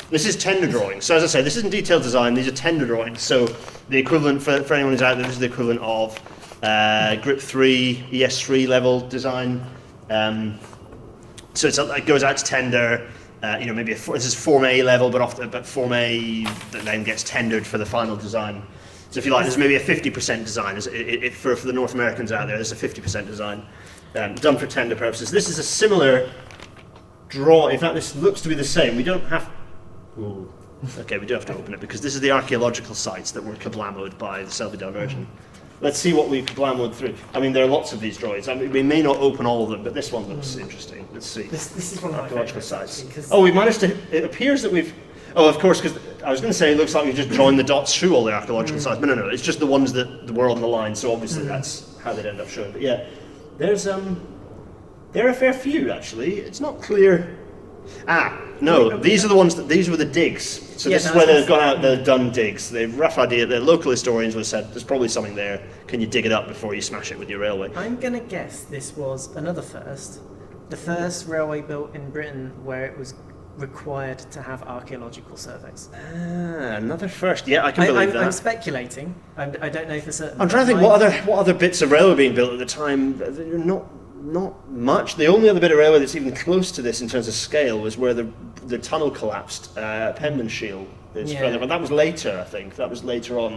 This is tender drawing. So as I say, this isn't detailed design, these are tender drawings. So the equivalent, for anyone who's out there, this is the equivalent of Grip 3, ES3 level design. So it goes out to tender. Maybe this is Form A level, but Form A that then gets tendered for the final design. So if you like, there's maybe a 50% design. For the North Americans out there, there's a 50% design done for tender purposes. This is a similar draw. In fact, this looks to be the same. We don't have. Ooh. Okay, we do have to open it because this is the archaeological sites that were kablamoed by the Selby Diversion. Let's see what we kablamoed through. I mean, there are lots of these drawings. I mean, we may not open all of them, but this one looks interesting. Let's see. This is one of my Archaeological favourites, sites. because- Oh, we managed to. It appears that we've. Oh, of course, because I was going to say it looks like we've just joined the dots through all the archaeological sites, but no, it's just the ones that were on the line. So obviously that's how they'd end up showing. But yeah, there are a fair few actually. It's not clear. No, these are the ones these were the digs. So Yeah, this is no, where that's- they've gone out, they've done digs. They've rough idea. The local historians would have said there's probably something there. Can you dig it up before you smash it with your railway? I'm going to guess this was another first. The first railway built in Britain where it was required to have archaeological surveys. Another first. Yeah, I can believe that. I'm speculating. I don't know for certain. I'm trying to think what other bits of railway were being built at the time. Not much. The only other bit of railway that's even close to this in terms of scale was where the tunnel collapsed. Penmanshield is further, but that was later. I think that was later on,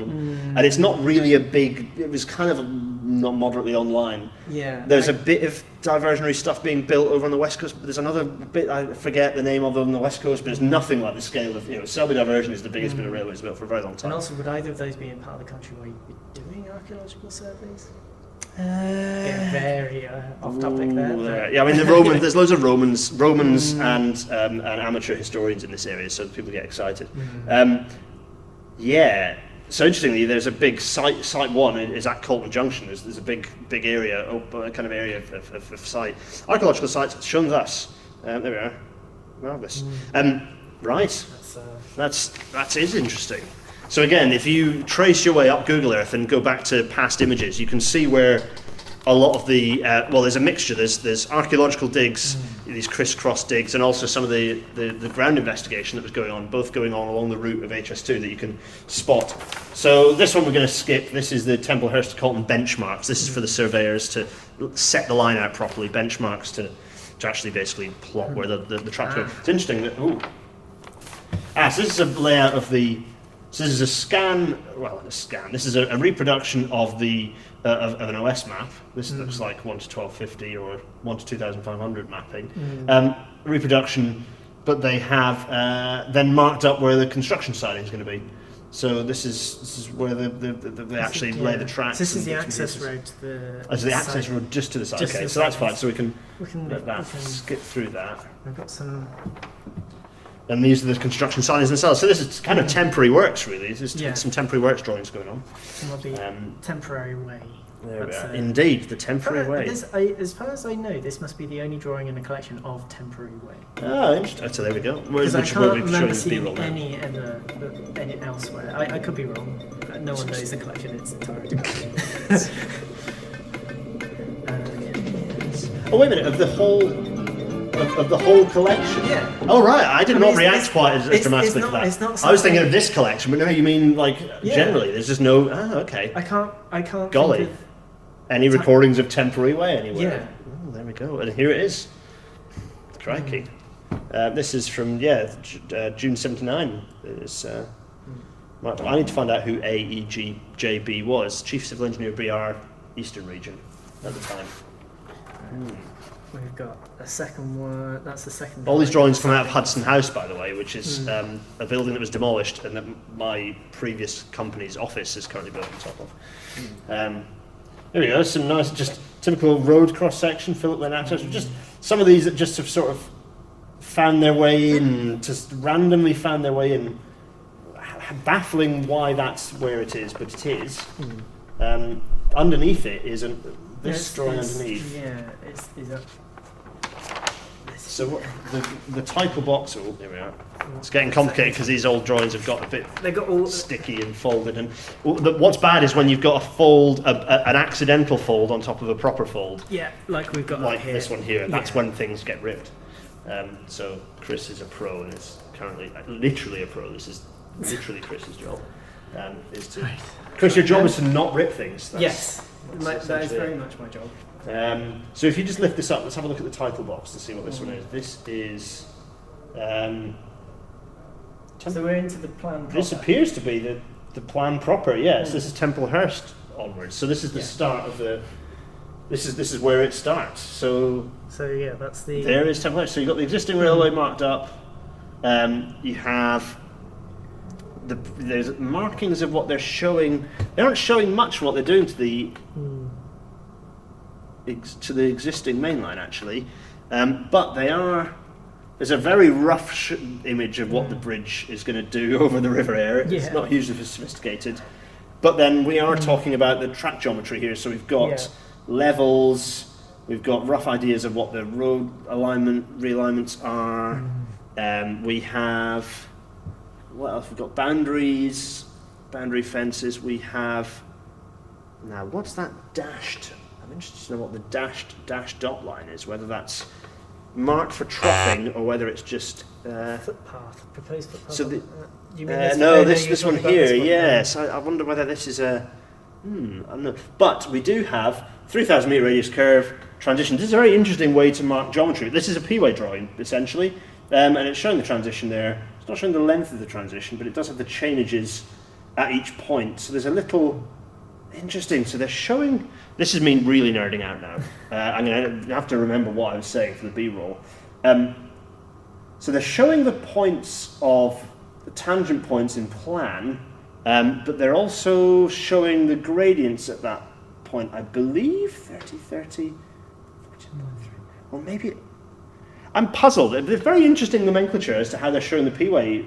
and it's not really a big. It was kind of not moderately online. Yeah. There's a bit of diversionary stuff being built over on the west coast, but there's another bit I forget the name of on the west coast, but it's nothing like the scale of Selby Diversion is the biggest bit of railways built for a very long time. And also, would either of those be in part of the country where you'd be doing archaeological surveys? Very off topic there. Yeah, I mean the Romans. There's loads of Romans and amateur historians in this area, so people get excited. Yeah. So interestingly, there's a big site. Site one is at Colton Junction. There's a big area, kind of area of site. Archaeological sites shown thus. There we are. Marvelous. Right. That is interesting. So again, if you trace your way up Google Earth and go back to past images, you can see where a lot of the there's a mixture. There's archaeological digs, these crisscross digs, and also some of the ground investigation that was going on, both going on along the route of HS2 that you can spot. So this one we're going to skip. This is the Templehurst to Colton benchmarks. This is for the surveyors to set the line out properly. Benchmarks to actually basically plot where the tracks go. It's interesting that so this is a layout of the. So this is a scan. This is a reproduction of the of an OS map. This looks like 1 to 1250 or 1 to 2500 mapping. Reproduction, but they have then marked up where the construction siding is going to be. So this is where they actually lay the tracks. So this is the access road to the. Oh, so the access road just to the side. Okay, so that's fine. So we can skip through that. I've got some. And these are the construction signs themselves. So this is kind of temporary works, really. There's some temporary works drawings going on. Some of the temporary way. There we are. Indeed, the temporary way. As far as I know, this must be the only drawing in the collection of temporary way. Oh, interesting. So there we go. Because I can't remember seeing any elsewhere. I could be wrong. No one knows the collection in its entirety. Oh, wait a minute. Of the whole collection? Yeah. Oh, right. I did not react quite as dramatically to that. It's not I was thinking of this collection, but no, you mean generally? There's just no. Okay. I can't. Golly. Think of any recordings of temporary way anywhere? Yeah. Oh, there we go. And here it is. Crikey. This is from June '79. I need to find out who AEGJB was. Chief Civil Engineer BR Eastern Region at the time. We've got a second one. That's the second. All these drawings come out of Hudson House, by the way, which is a building that was demolished and that my previous company's office is currently built on top of. There we go. Some nice, just typical road cross section. Philip Lenatos. Just some of these that just have sort of found their way in, just randomly found their way in. Baffling why that's where it is, but it is. Underneath it is this drawing underneath. Yeah, is a. So what, the title box. Oh, there we are. It's getting complicated because these old drawings have got a bit sticky and folded. And what's bad is when you've got a fold, an accidental fold on top of a proper fold. Yeah, like we've got like here. This one here. That's when things get ripped. So Chris is a pro and is currently literally a pro. This is literally Chris's job. Chris, your job is to not rip things. Yes, that is very much my job. So if you just lift this up, let's have a look at the title box to see what this one is. This is. So we're into the plan proper. This appears to be the plan proper. Yes, this is Templehurst onwards. So this is the start of the. This is where it starts. So yeah, that's the. There is Templehurst. So you've got the existing railway marked up. You have. There's markings of what they're showing. They aren't showing much of what they're doing to the existing main line actually, but they are. There's a very rough image of what the bridge is going to do over the River Aire. It's not hugely sophisticated, but then we are talking about the track geometry here. So we've got levels, we've got rough ideas of what the road realignments are. We have. What else? We've got boundary fences. We have. Now, what's that dashed? I'm interested to know what the dashed dot line is. Whether that's marked for troughing or whether it's just. Footpath, proposed footpath. So the, you mean this? no, Oh, this you're one talking about here. this one. Yes, I wonder whether this is a. I don't know. But we do have 3,000 metre radius curve transition. This is a very interesting way to mark geometry. This is a P-way drawing essentially, and it's showing the transition there. It's not showing the length of the transition, but it does have the chainages at each point. So there's a little interesting. So they're showing. This is me really nerding out now. I'm going to have to remember what I was saying for the B-roll. So they're showing the points of the tangent points in plan, but they're also showing the gradients at that point. I believe 30, 30, 14.3. Or maybe. I'm puzzled. It's very interesting nomenclature as to how they're showing the P-way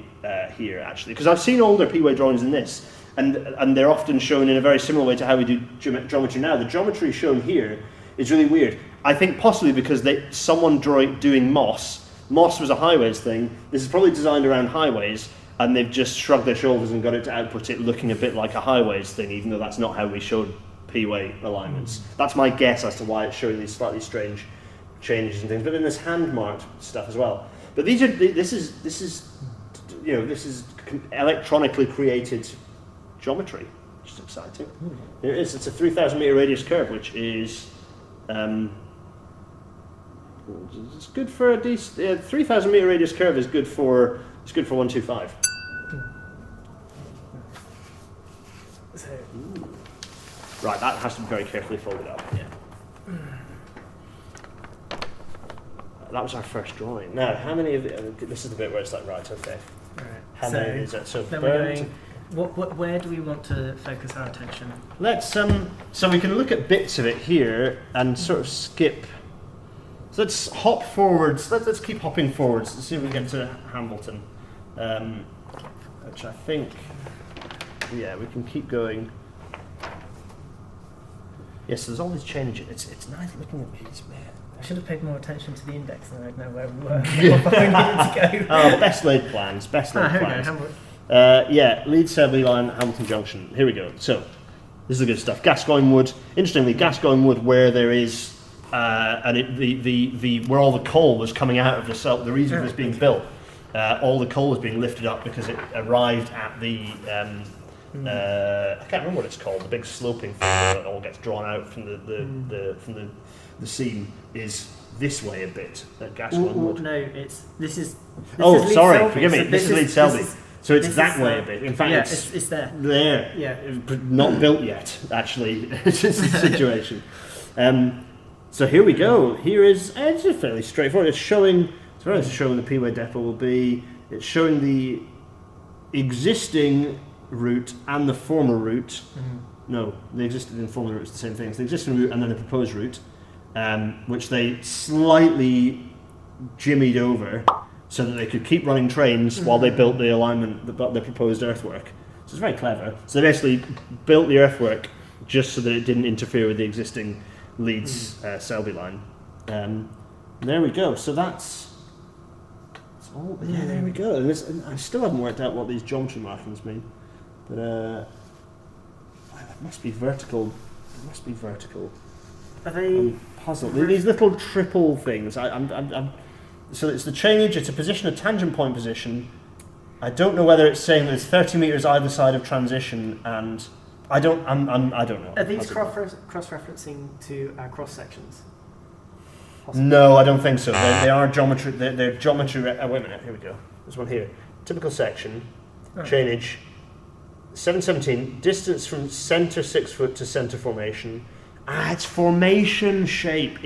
here, actually, because I've seen older P-way drawings than this, and they're often shown in a very similar way to how we do geometry now. The geometry shown here is really weird. I think possibly because someone doing Moss was a highways thing. This is probably designed around highways, and they've just shrugged their shoulders and got it to output it looking a bit like a highways thing, even though that's not how we showed P-way alignments. That's my guess as to why it's showing these slightly strange changes and things. But then there's hand marked stuff as well. But this is electronically created geometry, which is exciting. It is. It's a 3,000 metre radius curve, which is it's good for a decent. 3,000 metre radius curve is good for 125. So, right, that has to be very carefully folded up. yeah. That was our first drawing. Now, how many of this is the bit where it's like, right, okay. Right. How many is it? So then we're going. Where do we want to focus our attention? Let's so we can look at bits of it here and sort of skip. So let's hop forwards. Let's keep hopping forwards. Let's see if we get to Hambleton, which I think, yeah, we can keep going. Yes, there's all these changes. It's nice looking at these, man. I should have paid more attention to the index, and I'd know where we were. Where we needed to go. Oh, best laid plans. Best laid Here we plans. go. Yeah, Leeds Selby line, Hamilton Junction. Here we go. So, this is the good stuff. Gascoigne Wood. Interestingly, Gascoigne Wood, where there is, where all the coal was coming out of the reason it was being built, all the coal was being lifted up because it arrived at the, I can't remember what it's called, the big sloping thing where it all gets drawn out from the seam is this way a bit at Gascoigne Wood. No, this is Sorry, Selby. forgive me. So this is Leeds Selby. So it's this that is, way a bit. In fact, yeah, it's there. There. Yeah. Not built yet, actually. It's the situation. So here we go. Here is, it's just fairly straightforward. It's showing the P-way depot will be. It's showing the existing route and the former route. No, the existing and former route is the same thing. It's the existing route and then the proposed route, which they slightly jimmied over so that they could keep running trains while they built the alignment, the proposed earthwork. So it's very clever. So they basically built the earthwork just so that it didn't interfere with the existing Leeds Selby line. There we go. So that's all. Yeah, there we go. And I still haven't worked out what these geometry markings mean, but it must be vertical. It must be vertical. Are they? I'm puzzled. These little triple things. So it's the chainage. It's a position, a tangent point position. I don't know whether it's saying there's 30 meters either side of transition, and I don't know. Are these cross-referencing to our cross sections? No, I don't think so. They are geometry. They're geometry. Wait a minute. Here we go. There's one here. Typical section. Chainage. 717. Distance from center 6 foot to center formation. It's formation shape.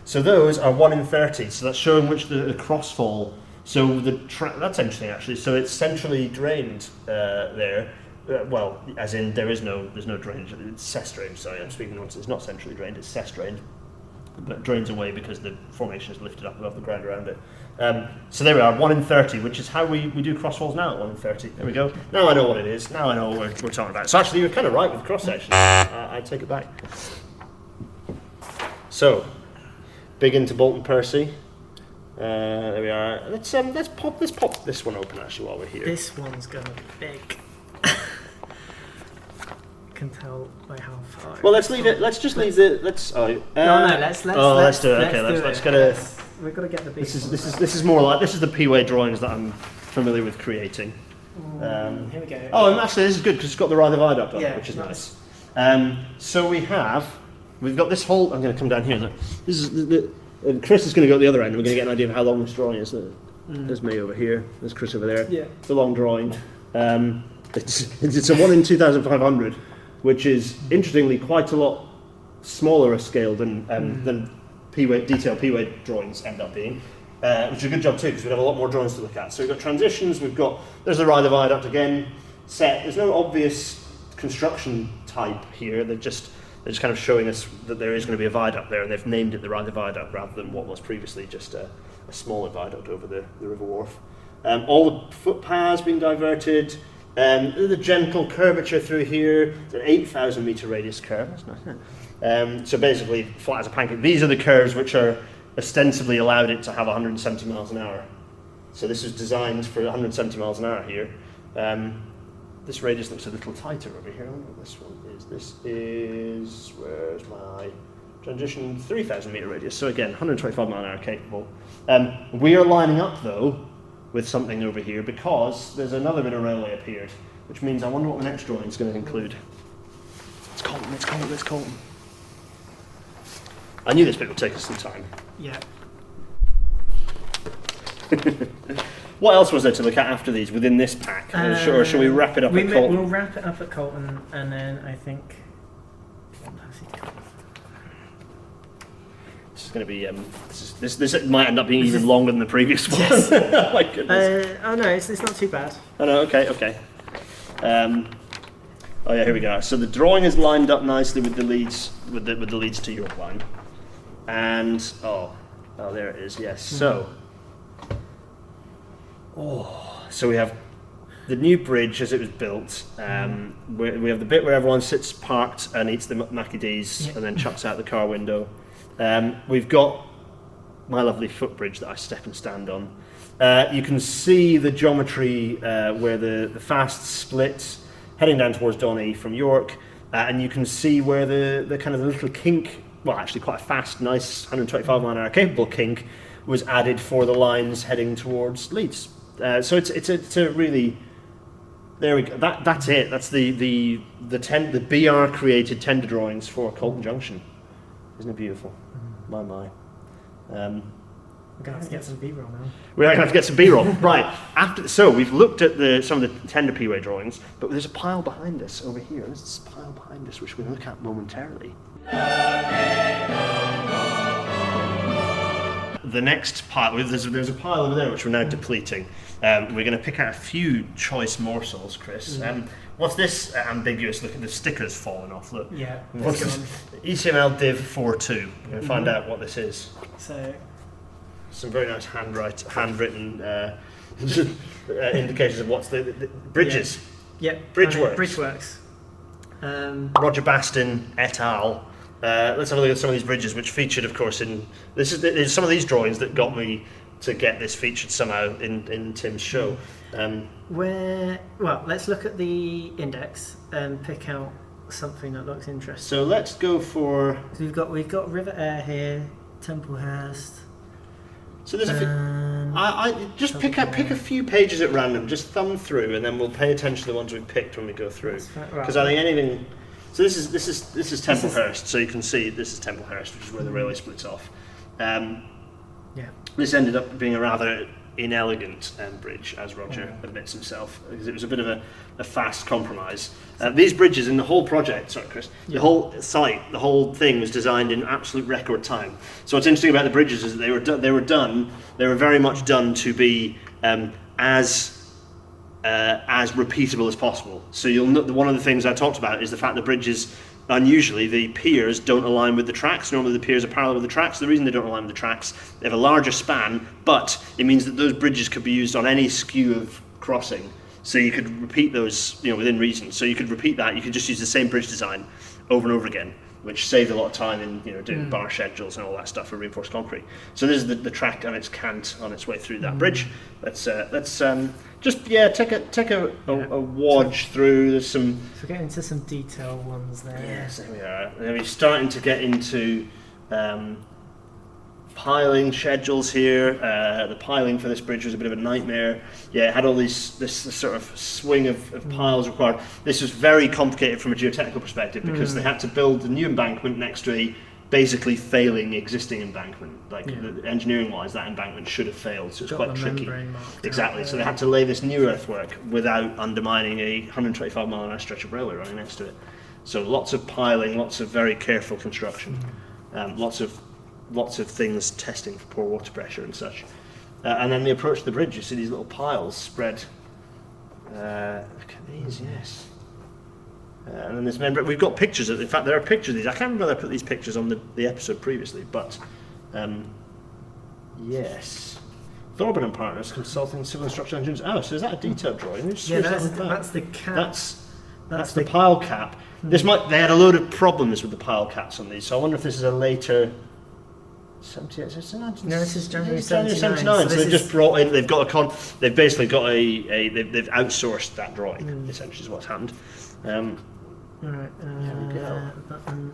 So those are 1 in 30. So that's showing which the crossfall. So that's interesting actually. So it's centrally drained there. Well, as in there's no drainage. It's cess drained. Sorry, I'm speaking nonsense. It's not centrally drained. It's cess drained, but drains away because the formation is lifted up above the ground around it. So there we are, 1 in 30, which is how we do crossfalls now at 1 in 30. There we go. Now I know what it is. Now I know what we're talking about. So actually, you're kind of right with cross sections. I take it back. So, big into Bolton Percy. There we are. Let's pop this one open actually while we're here. This one's gonna be big. Can tell by how far. Well, let's leave it. Let's just leave it. Let's. Let's do it. Okay, let's get a. we've got to get the big. This is more like this is the P-way drawings that I'm familiar with creating. Here we go. Oh, and actually this is good because it's got the Ryder viaduct on it, Yeah, which is nice. nice. So we've got this whole. I'm going to come down here. This is and Chris is going to go at the other end. And we're going to get an idea of how long this drawing is. There's me over here. There's Chris over there. Yeah. It's a long drawing. It's a 1 in 2,500, which is interestingly quite a lot smaller a scale than detailed P-way drawings end up being, which is a good job too because we have a lot more drawings to look at. So we've got transitions. There's the Ryder viaduct again. Set. There's no obvious construction type here. They're just kind of showing us that there is going to be a viaduct there, and they've named it the Ryder viaduct rather than what was previously just a smaller viaduct over the river wharf. All the footpaths being diverted. The gentle curvature through here. It's an 8,000 metre radius curve. That's nice, isn't it? So basically, flat as a pancake. These are the curves which are ostensibly allowed it to have 170 miles an hour. So this is designed for 170 miles an hour here. This radius looks a little tighter over here. I wonder what this one is. This is, where's my transition? 3,000 metre radius. So again, 125 mile an hour capable. We are lining up though with something over here because there's another bit of railway appeared, which means I wonder what the next drawing is going to include. Let's call them. I knew this bit would take us some time. Yeah. What else was there to look at after these within this pack? Or shall we wrap it up at Colton? We'll wrap it up at Colton, and then I think. This is going to be. This might end up being even longer than the previous one. Yes. Oh my goodness. Oh no, it's not too bad. Oh no. Okay. Oh yeah, here we go. So the drawing is lined up nicely with the leads with the Leeds to York line, and there it is. Yes. So. So we have the new bridge as it was built. We have the bit where everyone sits parked and eats the Mackie D's and then chucks out the car window. We've got my lovely footbridge that I step and stand on. You can see the geometry where the fast splits heading down towards Donny from York, and you can see where the kind of the little kink, well actually quite a fast, nice 125 mile an hour capable kink was added for the lines heading towards Leeds. So it's a really, there we go. That's it. That's the BR created tender drawings for Colton Junction. Isn't it beautiful? My. We're gonna have to get some B-roll now. We're going to have to get some B-roll. Right. So we've looked at some of the tender P-way drawings, but there's a pile behind us over here. There's this pile behind us which we're going to look at momentarily. The next pile, there's a pile over there which we're now depleting. We're going to pick out a few choice morsels, Chris. What's this ambiguous looking? The sticker's fallen off. Look. Yeah. What's this? ECML Div 4.2. We're going to find out what this is. So. Some very nice handwritten indicators of what's the bridges. Yeah. Bridgeworks. Bridgeworks. Roger Bastin et al. Let's have a look at some of these bridges, which featured, of course, in there's some of these drawings that got me to get this featured somehow in Tim's show. Let's look at the index and pick out something that looks interesting. So let's go for. So we've got River Air here, Templehurst. So there's I just pick a few pages at random, just thumb through, and then we'll pay attention to the ones we've picked when we go through. Because I think anything. So this is Templehurst. So you can see this is Templehurst, which is where the railway splits off. This ended up being a rather inelegant bridge, as Roger admits himself, because it was a bit of a fast compromise. These bridges in the whole project, sorry Chris, the whole site, the whole thing was designed in absolute record time. So what's interesting about the bridges is that they were very much done to be as repeatable as possible. So one of the things I talked about is the fact that bridges, unusually, the piers don't align with the tracks. Normally the piers are parallel with the tracks. The reason they don't align with the tracks, they have a larger span, but it means that those bridges could be used on any skew of crossing. So you could repeat those, within reason. So you could repeat that. You could just use the same bridge design over and over again, which saved a lot of time in doing bar schedules and all that stuff for reinforced concrete. So this is the track and its cant on its way through that bridge. Let's take a watch through. There's some. So we're getting into some detail ones there. Yes, there we are. And then we're starting to get into piling schedules here. The piling for this bridge was a bit of a nightmare. Yeah, it had all this sort of swing of piles required. This was very complicated from a geotechnical perspective because they had to build a new embankment next to a basically failing existing embankment. Like engineering-wise, that embankment should have failed, so it's quite tricky. Exactly. So they had to lay this new earthwork without undermining a 125-mile-an-hour stretch of railway running next to it. So lots of piling, lots of very careful construction, lots of things testing for poor water pressure and such. And then the approach to the bridge, you see these little piles spread. Look at these, yes. And then there's we've got pictures of, in fact there are pictures of these. I can't remember whether I put these pictures on the episode previously, but yes. Thorburn and Partners Consulting Civil and Structural Engineers. Oh, so is that a detailed drawing? Yeah, that's the cap. That's the pile cap. They had a load of problems with the pile caps on these, so I wonder if this is a later 78. No, this is January 79. So they've just brought in. They've basically got they've outsourced that drawing. Essentially, is what's happened. Right. There we go.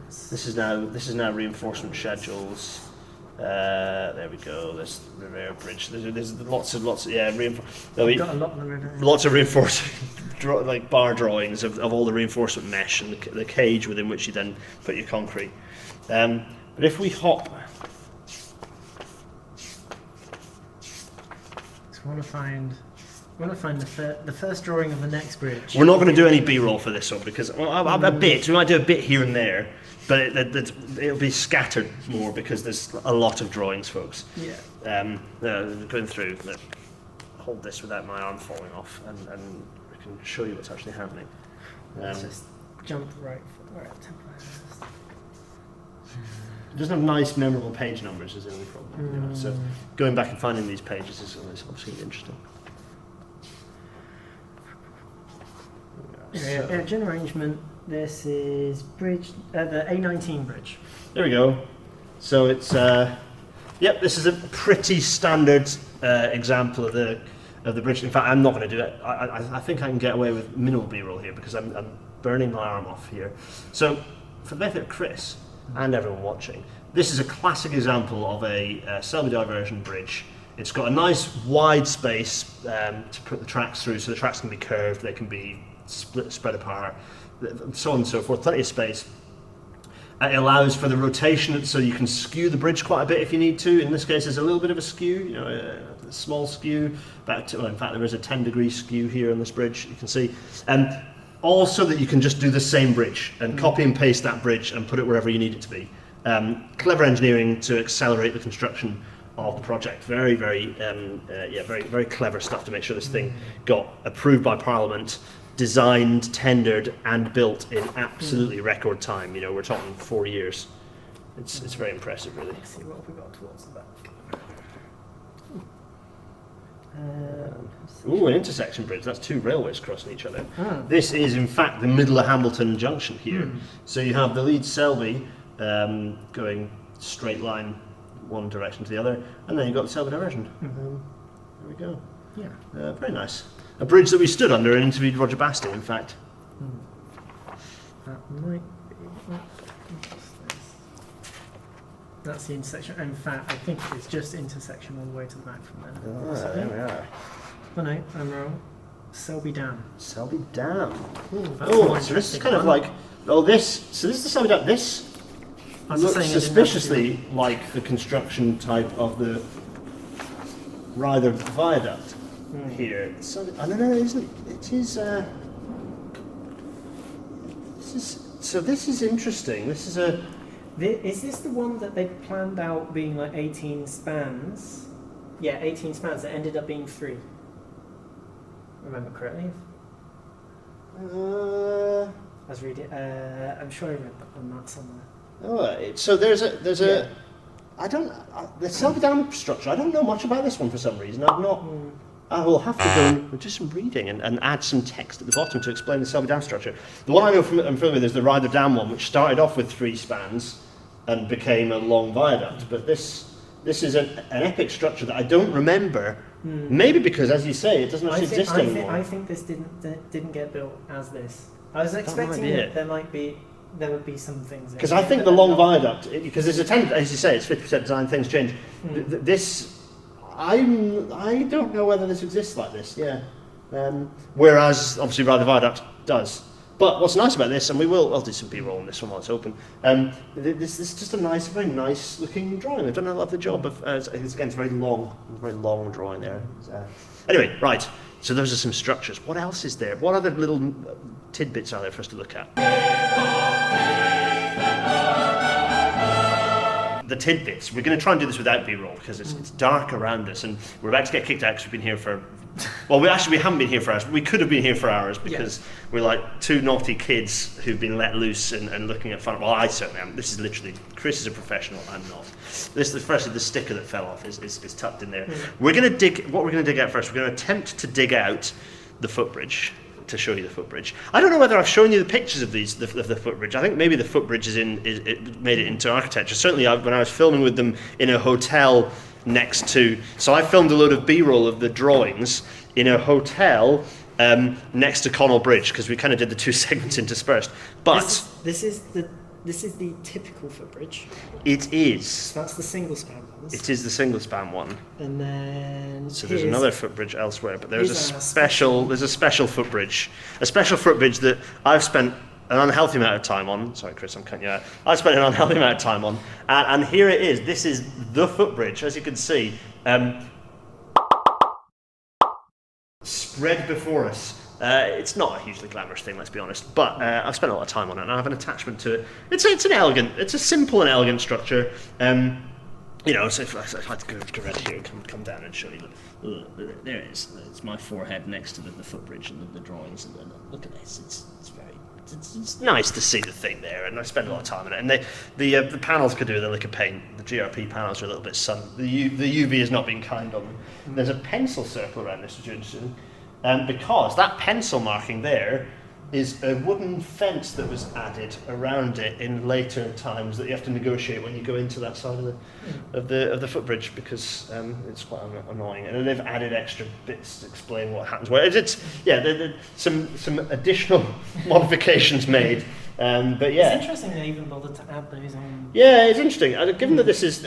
This is now reinforcement schedules. There we go. There's the rear bridge. There's lots of We've got a lot of the river. Lots of reinforcement, like bar drawings of all the reinforcement mesh and the cage within which you then put your concrete. But if we hop, I want to find the first drawing of the next bridge. we're not going to do any B-roll for this one because we might do a bit here and there, but it'll be scattered more because there's a lot of drawings, folks. Yeah. Going through. Hold this without my arm falling off, and we can show you what's actually happening. Let's just jump right. It doesn't have nice, memorable page numbers, is the only problem. You know, so going back and finding these pages is obviously interesting. Engine arrangement. This is bridge, the A19 bridge. There we go. So it's this is a pretty standard example of the bridge. In fact, I'm not going to do it. I think I can get away with minimal B-roll here because I'm burning my arm off here. So for the benefit of Chris and everyone watching, this is a classic example of a Selby Diversion bridge. It's got a nice wide space to put the tracks through, so the tracks can be curved, they can be spread apart, so on and so forth. Plenty of space. It allows for the rotation, so you can skew the bridge quite a bit if you need to. In this case, there's a little bit of a skew, a small skew. In fact, there is a 10-degree skew here on this bridge. You can see. Also that you can just do the same bridge and copy and paste that bridge and put it wherever you need it to be. Clever engineering to accelerate the construction of the project. Very, very, very clever stuff to make sure this thing got approved by Parliament, designed, tendered, and built in absolutely record time. We're talking 4 years. It's very impressive, really. Let's see what have we got towards the back. An intersection bridge. That's two railways crossing each other. This is, in fact, the middle of Hamilton Junction here. So you have the Leeds Selby going straight line one direction to the other, and then you've got the Selby Diversion. There we go. Yeah. Very nice. A bridge that we stood under and interviewed Roger Basting, in fact. That might be. That's the intersection. In fact, I think it's just intersection all the way to the back from there. There we are. Oh no, I'm wrong. Selby Dam. Selby Dam. So this is kind of like. This is the Selby Dam. This looks suspiciously like the construction type of the Ryther Viaduct here. So, no, it isn't. It is. This is interesting. This is a. Is this the one that they planned out being like 18 spans? Yeah, 18 spans that ended up being 3. Remember correctly? I was reading. I'm sure I read on that somewhere. So there's a. I don't. The Selby Dam structure. I don't know much about this one for some reason. I've not. I will have to go and do some reading and add some text at the bottom to explain the Selby Dam structure. The one I'm familiar with is the Ryther Dam one, which started off with 3 spans and became a long viaduct. But this is an epic structure that I don't remember. Maybe because, as you say, it doesn't actually exist anymore. I think this didn't get built as this. I was expecting that there might be there would be some things. Because I think the long viaduct, because there's a tendency, as you say, it's 50% design, things change. This, I don't know whether this exists like this, yeah. Whereas, obviously, the viaduct does. But what's nice about this, and I'll do some B-roll on this one while it's open, this is just a very nice looking drawing. They've done a lovely job of, again, it's a very long drawing there. Anyway, right, so those are some structures. What else is there? What other little tidbits are there for us to look at? The tidbits. We're going to try and do this without B-roll because it's dark around us and we're about to get kicked out because we've been here for... Well, we haven't been here for hours. We could have been here for hours because we're like two naughty kids who've been let loose and looking at fun. Well, I certainly am. This is literally... Chris is a professional. I'm not. This is firstly the sticker that fell off is tucked in there. We're going to dig... What we're going to dig out first, we're going to attempt to dig out the footbridge. To show you the footbridge. I don't know whether I've shown you the pictures of the footbridge. I think maybe the footbridge it made it into architecture. Certainly when I was filming with them in a hotel next to... So I filmed a load of B-roll of the drawings in a hotel next to Connell Bridge because we kind of did the two segments interspersed. But... This is the typical footbridge. It is. So that's the single span one. It is the single span one. And then so there's another footbridge elsewhere, but there's a special footbridge. A special footbridge that I've spent an unhealthy amount of time on. Sorry, Chris, I'm cutting you out. I've spent an unhealthy amount of time on, and here it is. This is the footbridge, as you can see, spread before us. It's not a hugely glamorous thing, let's be honest, but I've spent a lot of time on it and I have an attachment to it. It's a simple and elegant structure. So if I had to go around here and come down and show you, look, there it is. It's my forehead next to the footbridge and the drawings, and look at this. It's nice to see the thing there, and I spend a lot of time on it. And the panels could do with a lick of paint. The GRP panels are a little bit sun. The UV has not been kind on them. There's a pencil circle around this, which is interesting. Because that pencil marking there is a wooden fence that was added around it in later times that you have to negotiate when you go into that side of the footbridge because it's quite annoying. And then they've added extra bits to explain what happens. Where some additional modifications made. But yeah, it's interesting they even bothered to add those on. Yeah, it's interesting. Given that this is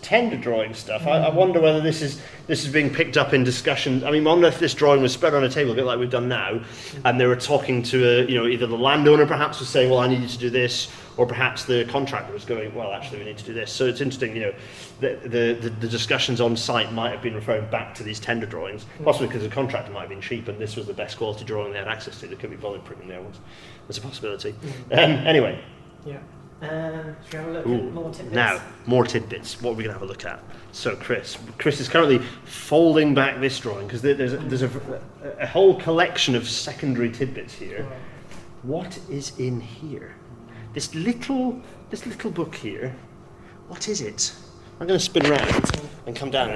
tender drawing stuff, I wonder whether this is being picked up in discussions. I mean, I wonder if this drawing was spread on a table, a bit like we've done now, and they were talking to either the landowner perhaps was saying, well, I need you to do this, or perhaps the contractor was going, well, actually, we need to do this. So it's interesting, the discussions on site might have been referring back to these tender drawings, possibly because the contractor might have been cheap and this was the best quality drawing they had access to. They could be bothered printing their ones. That's a possibility. Anyway. Yeah. Should we have a look at more tidbits? Now, more tidbits. What are we going to have a look at? So, Chris is currently folding back this drawing because there's a whole collection of secondary tidbits here. Right. What is in here? This little book here. What is it? I'm going to spin around and come down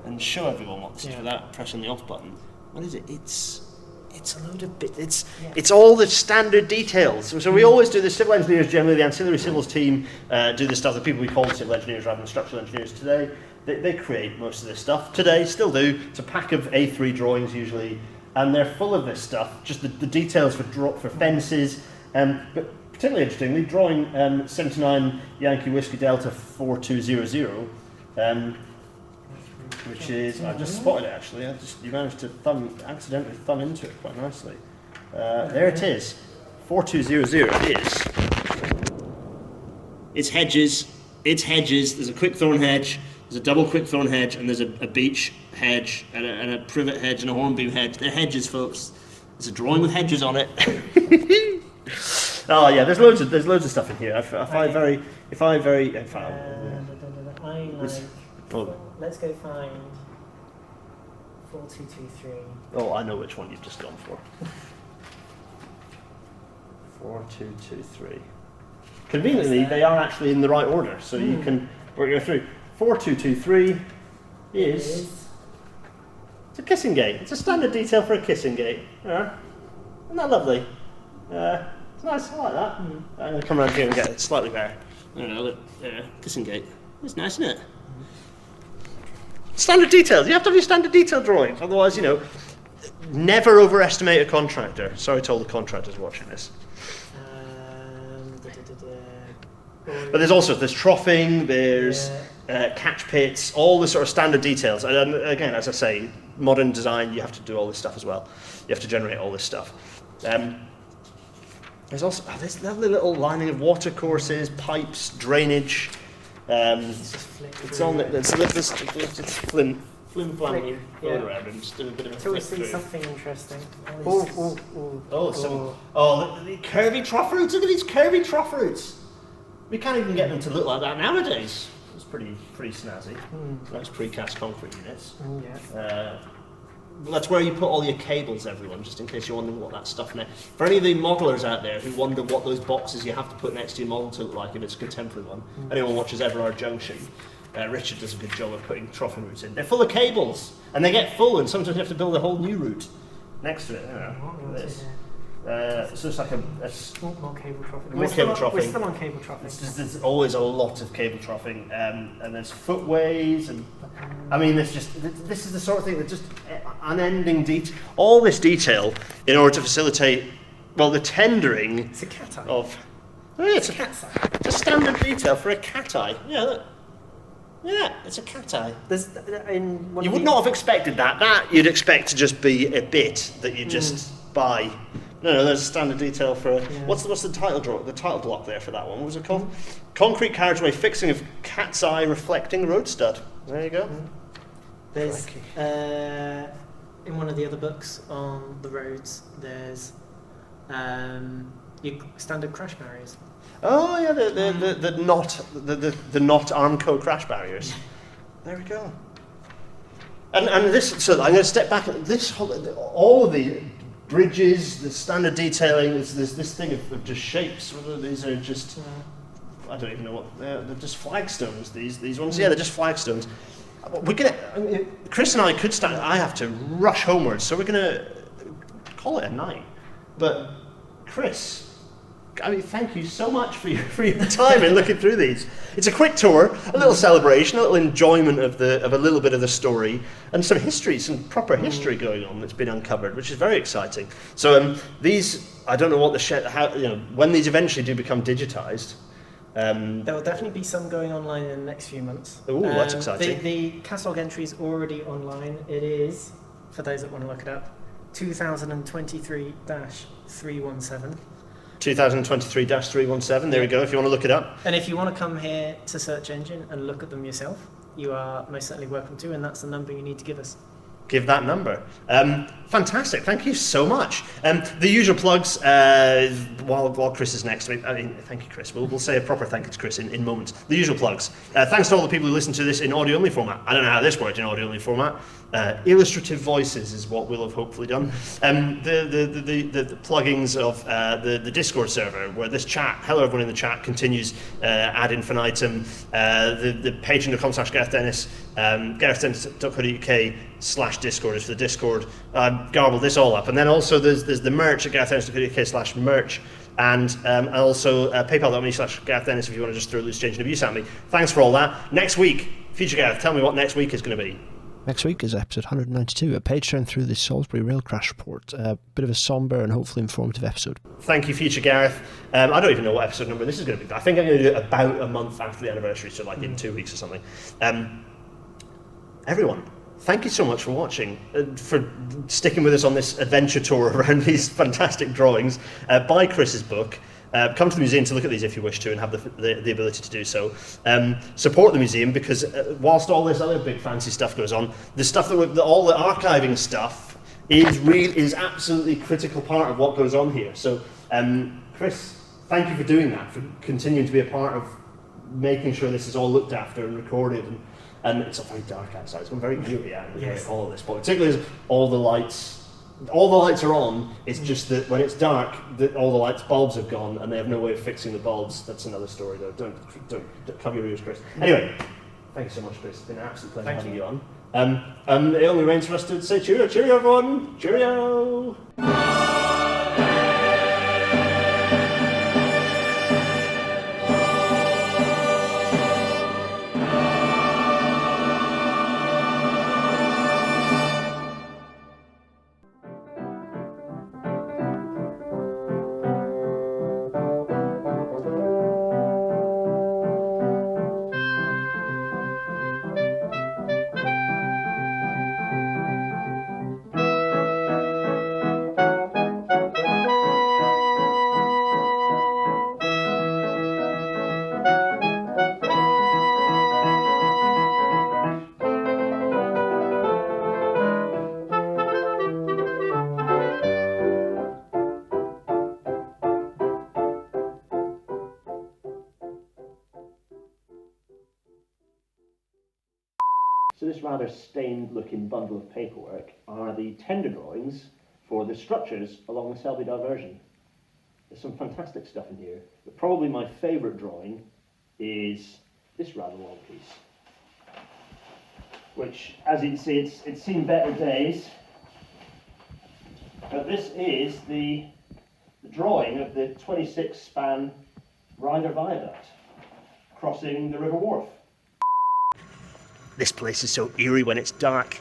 and show everyone what this is without pressing the off button. What is it? It's a load of bits. It's all the standard details. So we always do this. Civil engineers, generally the ancillary civils team, do this stuff. The people we call civil engineers rather than structural engineers today, they create most of this stuff. Today, still do. It's a pack of A3 drawings usually, and they're full of this stuff. Just the details for fences, but particularly interestingly, drawing 79 Yankee Whiskey Delta 4200. Which is, I just spotted it actually, you managed to accidentally thumb into it quite nicely. There it is, 4200 it's hedges, there's a quick thorn hedge, there's a double quick thorn hedge, and there's a beech hedge, and a privet hedge, and a hornbeam hedge. They're hedges, folks. There's a drawing with hedges on it. Oh yeah, there's loads of stuff in here. Let's go find 4223. Oh, I know which one you've just gone for. 4223. Conveniently, they are actually in the right order, so you can work your through. 4223 is... It's a kissing gate. It's a standard detail for a kissing gate. Yeah. Isn't that lovely? It's nice, I like that. I'm going to come around here and get it slightly better. Kissing gate. It's nice, isn't it? Standard details. You have to have your standard detail drawings. Otherwise, never overestimate a contractor. Sorry to all the contractors watching this. But there's troughing, there's catch pits, all the sort of standard details. And again, as I say, modern design, you have to do all this stuff as well. You have to generate all this stuff. There's also this lovely little lining of water courses, pipes, drainage. It's on it. It's flim flamming around and just do a bit of a Until we flick see through. something interesting. The curvy trough roots. Look at these curvy trough roots. We can't even get them to look like that nowadays. It's pretty snazzy. That's precast concrete units. That's where you put all your cables, everyone, just in case you're wondering what that stuff next. For any of the modelers out there who wonder what those boxes you have to put next to your model to look like if it's a contemporary one, anyone watches Everard Junction, Richard does a good job of putting troughing routes in. They're full of cables, and they get full, and sometimes you have to build a whole new route next to it. Look at this. So it's like more cable troughing. More cable troughing. We're still on cable troughing. There's always a lot of cable troughing, and there's footways, and I mean, this is the sort of thing that just unending detail. All this detail in order to facilitate, well, the tendering. It's a cat eye. Of. Oh, yeah, it's a cat's eye. It's a standard detail for a cat eye. Yeah, look. Yeah, it's a cat eye. You would not have expected that. That you'd expect to just be a bit that you just buy. No, there's a standard detail for what's the title block there for that one? What was it called? Concrete carriageway fixing of cat's eye reflecting road stud. There you go. There's in one of the other books on the roads. There's your standard crash barriers. Oh yeah, the not Armco crash barriers. There we go. And this, so I'm going to step back. All of the bridges, the standard detailing, there's this thing of just shapes. Whether these are just, I don't even know what they're just flagstones. These ones, yeah, they're just flagstones. Chris and I could stand. I have to rush homewards, so we're gonna call it a night. But Chris, I mean, thank you so much for your time in looking through these. It's a quick tour, a little celebration, a little enjoyment of a little bit of the story, and some history, some proper history going on that's been uncovered, which is very exciting. So these, I don't know what when these eventually do become digitized. There will definitely be some going online in the next few months. Oh, that's exciting. The catalog entry is already online. It is, for those that want to look it up, 2023-317. 2023-317, there we go, if you want to look it up. And if you want to come here to Search Engine and look at them yourself, you are most certainly welcome to, and that's the number you need to give us. Give that number. Fantastic, thank you so much. The usual plugs, while Chris is next. I mean, thank you, Chris. We'll say a proper thank you to Chris in moments. The usual plugs. Thanks to all the people who listen to this in audio-only format. I don't know how this worked in audio-only format. Illustrative voices is what we'll have hopefully done. The plugins of the Discord server, where this chat, hello everyone in the chat, continues ad infinitum. The patreon.com/Gareth Dennis, GarethDennis.co.uk/Discord is for the Discord. Garbled this all up. And then also there's the merch at GarethDennis.co.uk/merch. And also PayPal.me/Gareth Dennis if you want to just throw loose change and abuse at me. Thanks for all that. Next week, Future Gareth, tell me what next week is going to be. Next week is episode 192, a page turn through the Salisbury rail crash report. A bit of a sombre and hopefully informative episode. Thank you, Future Gareth. I don't even know what episode number this is going to be. I think I'm going to do it about a month after the anniversary, so like in 2 weeks or something. Everyone, thank you so much for watching, for sticking with us on this adventure tour around these fantastic drawings. Buy Chris's book. Come to the museum to look at these if you wish to and have the ability to do so. Support the museum because whilst all this other big fancy stuff goes on, the stuff all the archiving stuff is absolutely critical part of what goes on here. So, Chris, thank you for doing that, for continuing to be a part of making sure this is all looked after and recorded. And it's very dark outside. It's gone very eerie out of all of this, but particularly as all the lights are on. It's just that when it's dark, all the lights bulbs have gone, and they have no way of fixing the bulbs. That's another story, though. Don't cover your ears, Chris. Anyway, thank you so much, Chris. It's been an absolute pleasure having you on. It only remains for us to say cheerio, everyone. Cheerio. So this rather stained-looking bundle of paperwork are the tender drawings for the structures along the Selby Diversion. There's some fantastic stuff in here, but probably my favourite drawing is this rather long piece, which, as you can see, it's seen better days. But this is the drawing of the 26-span Ryder Viaduct crossing the River Wharfe. This place is so eerie when it's dark.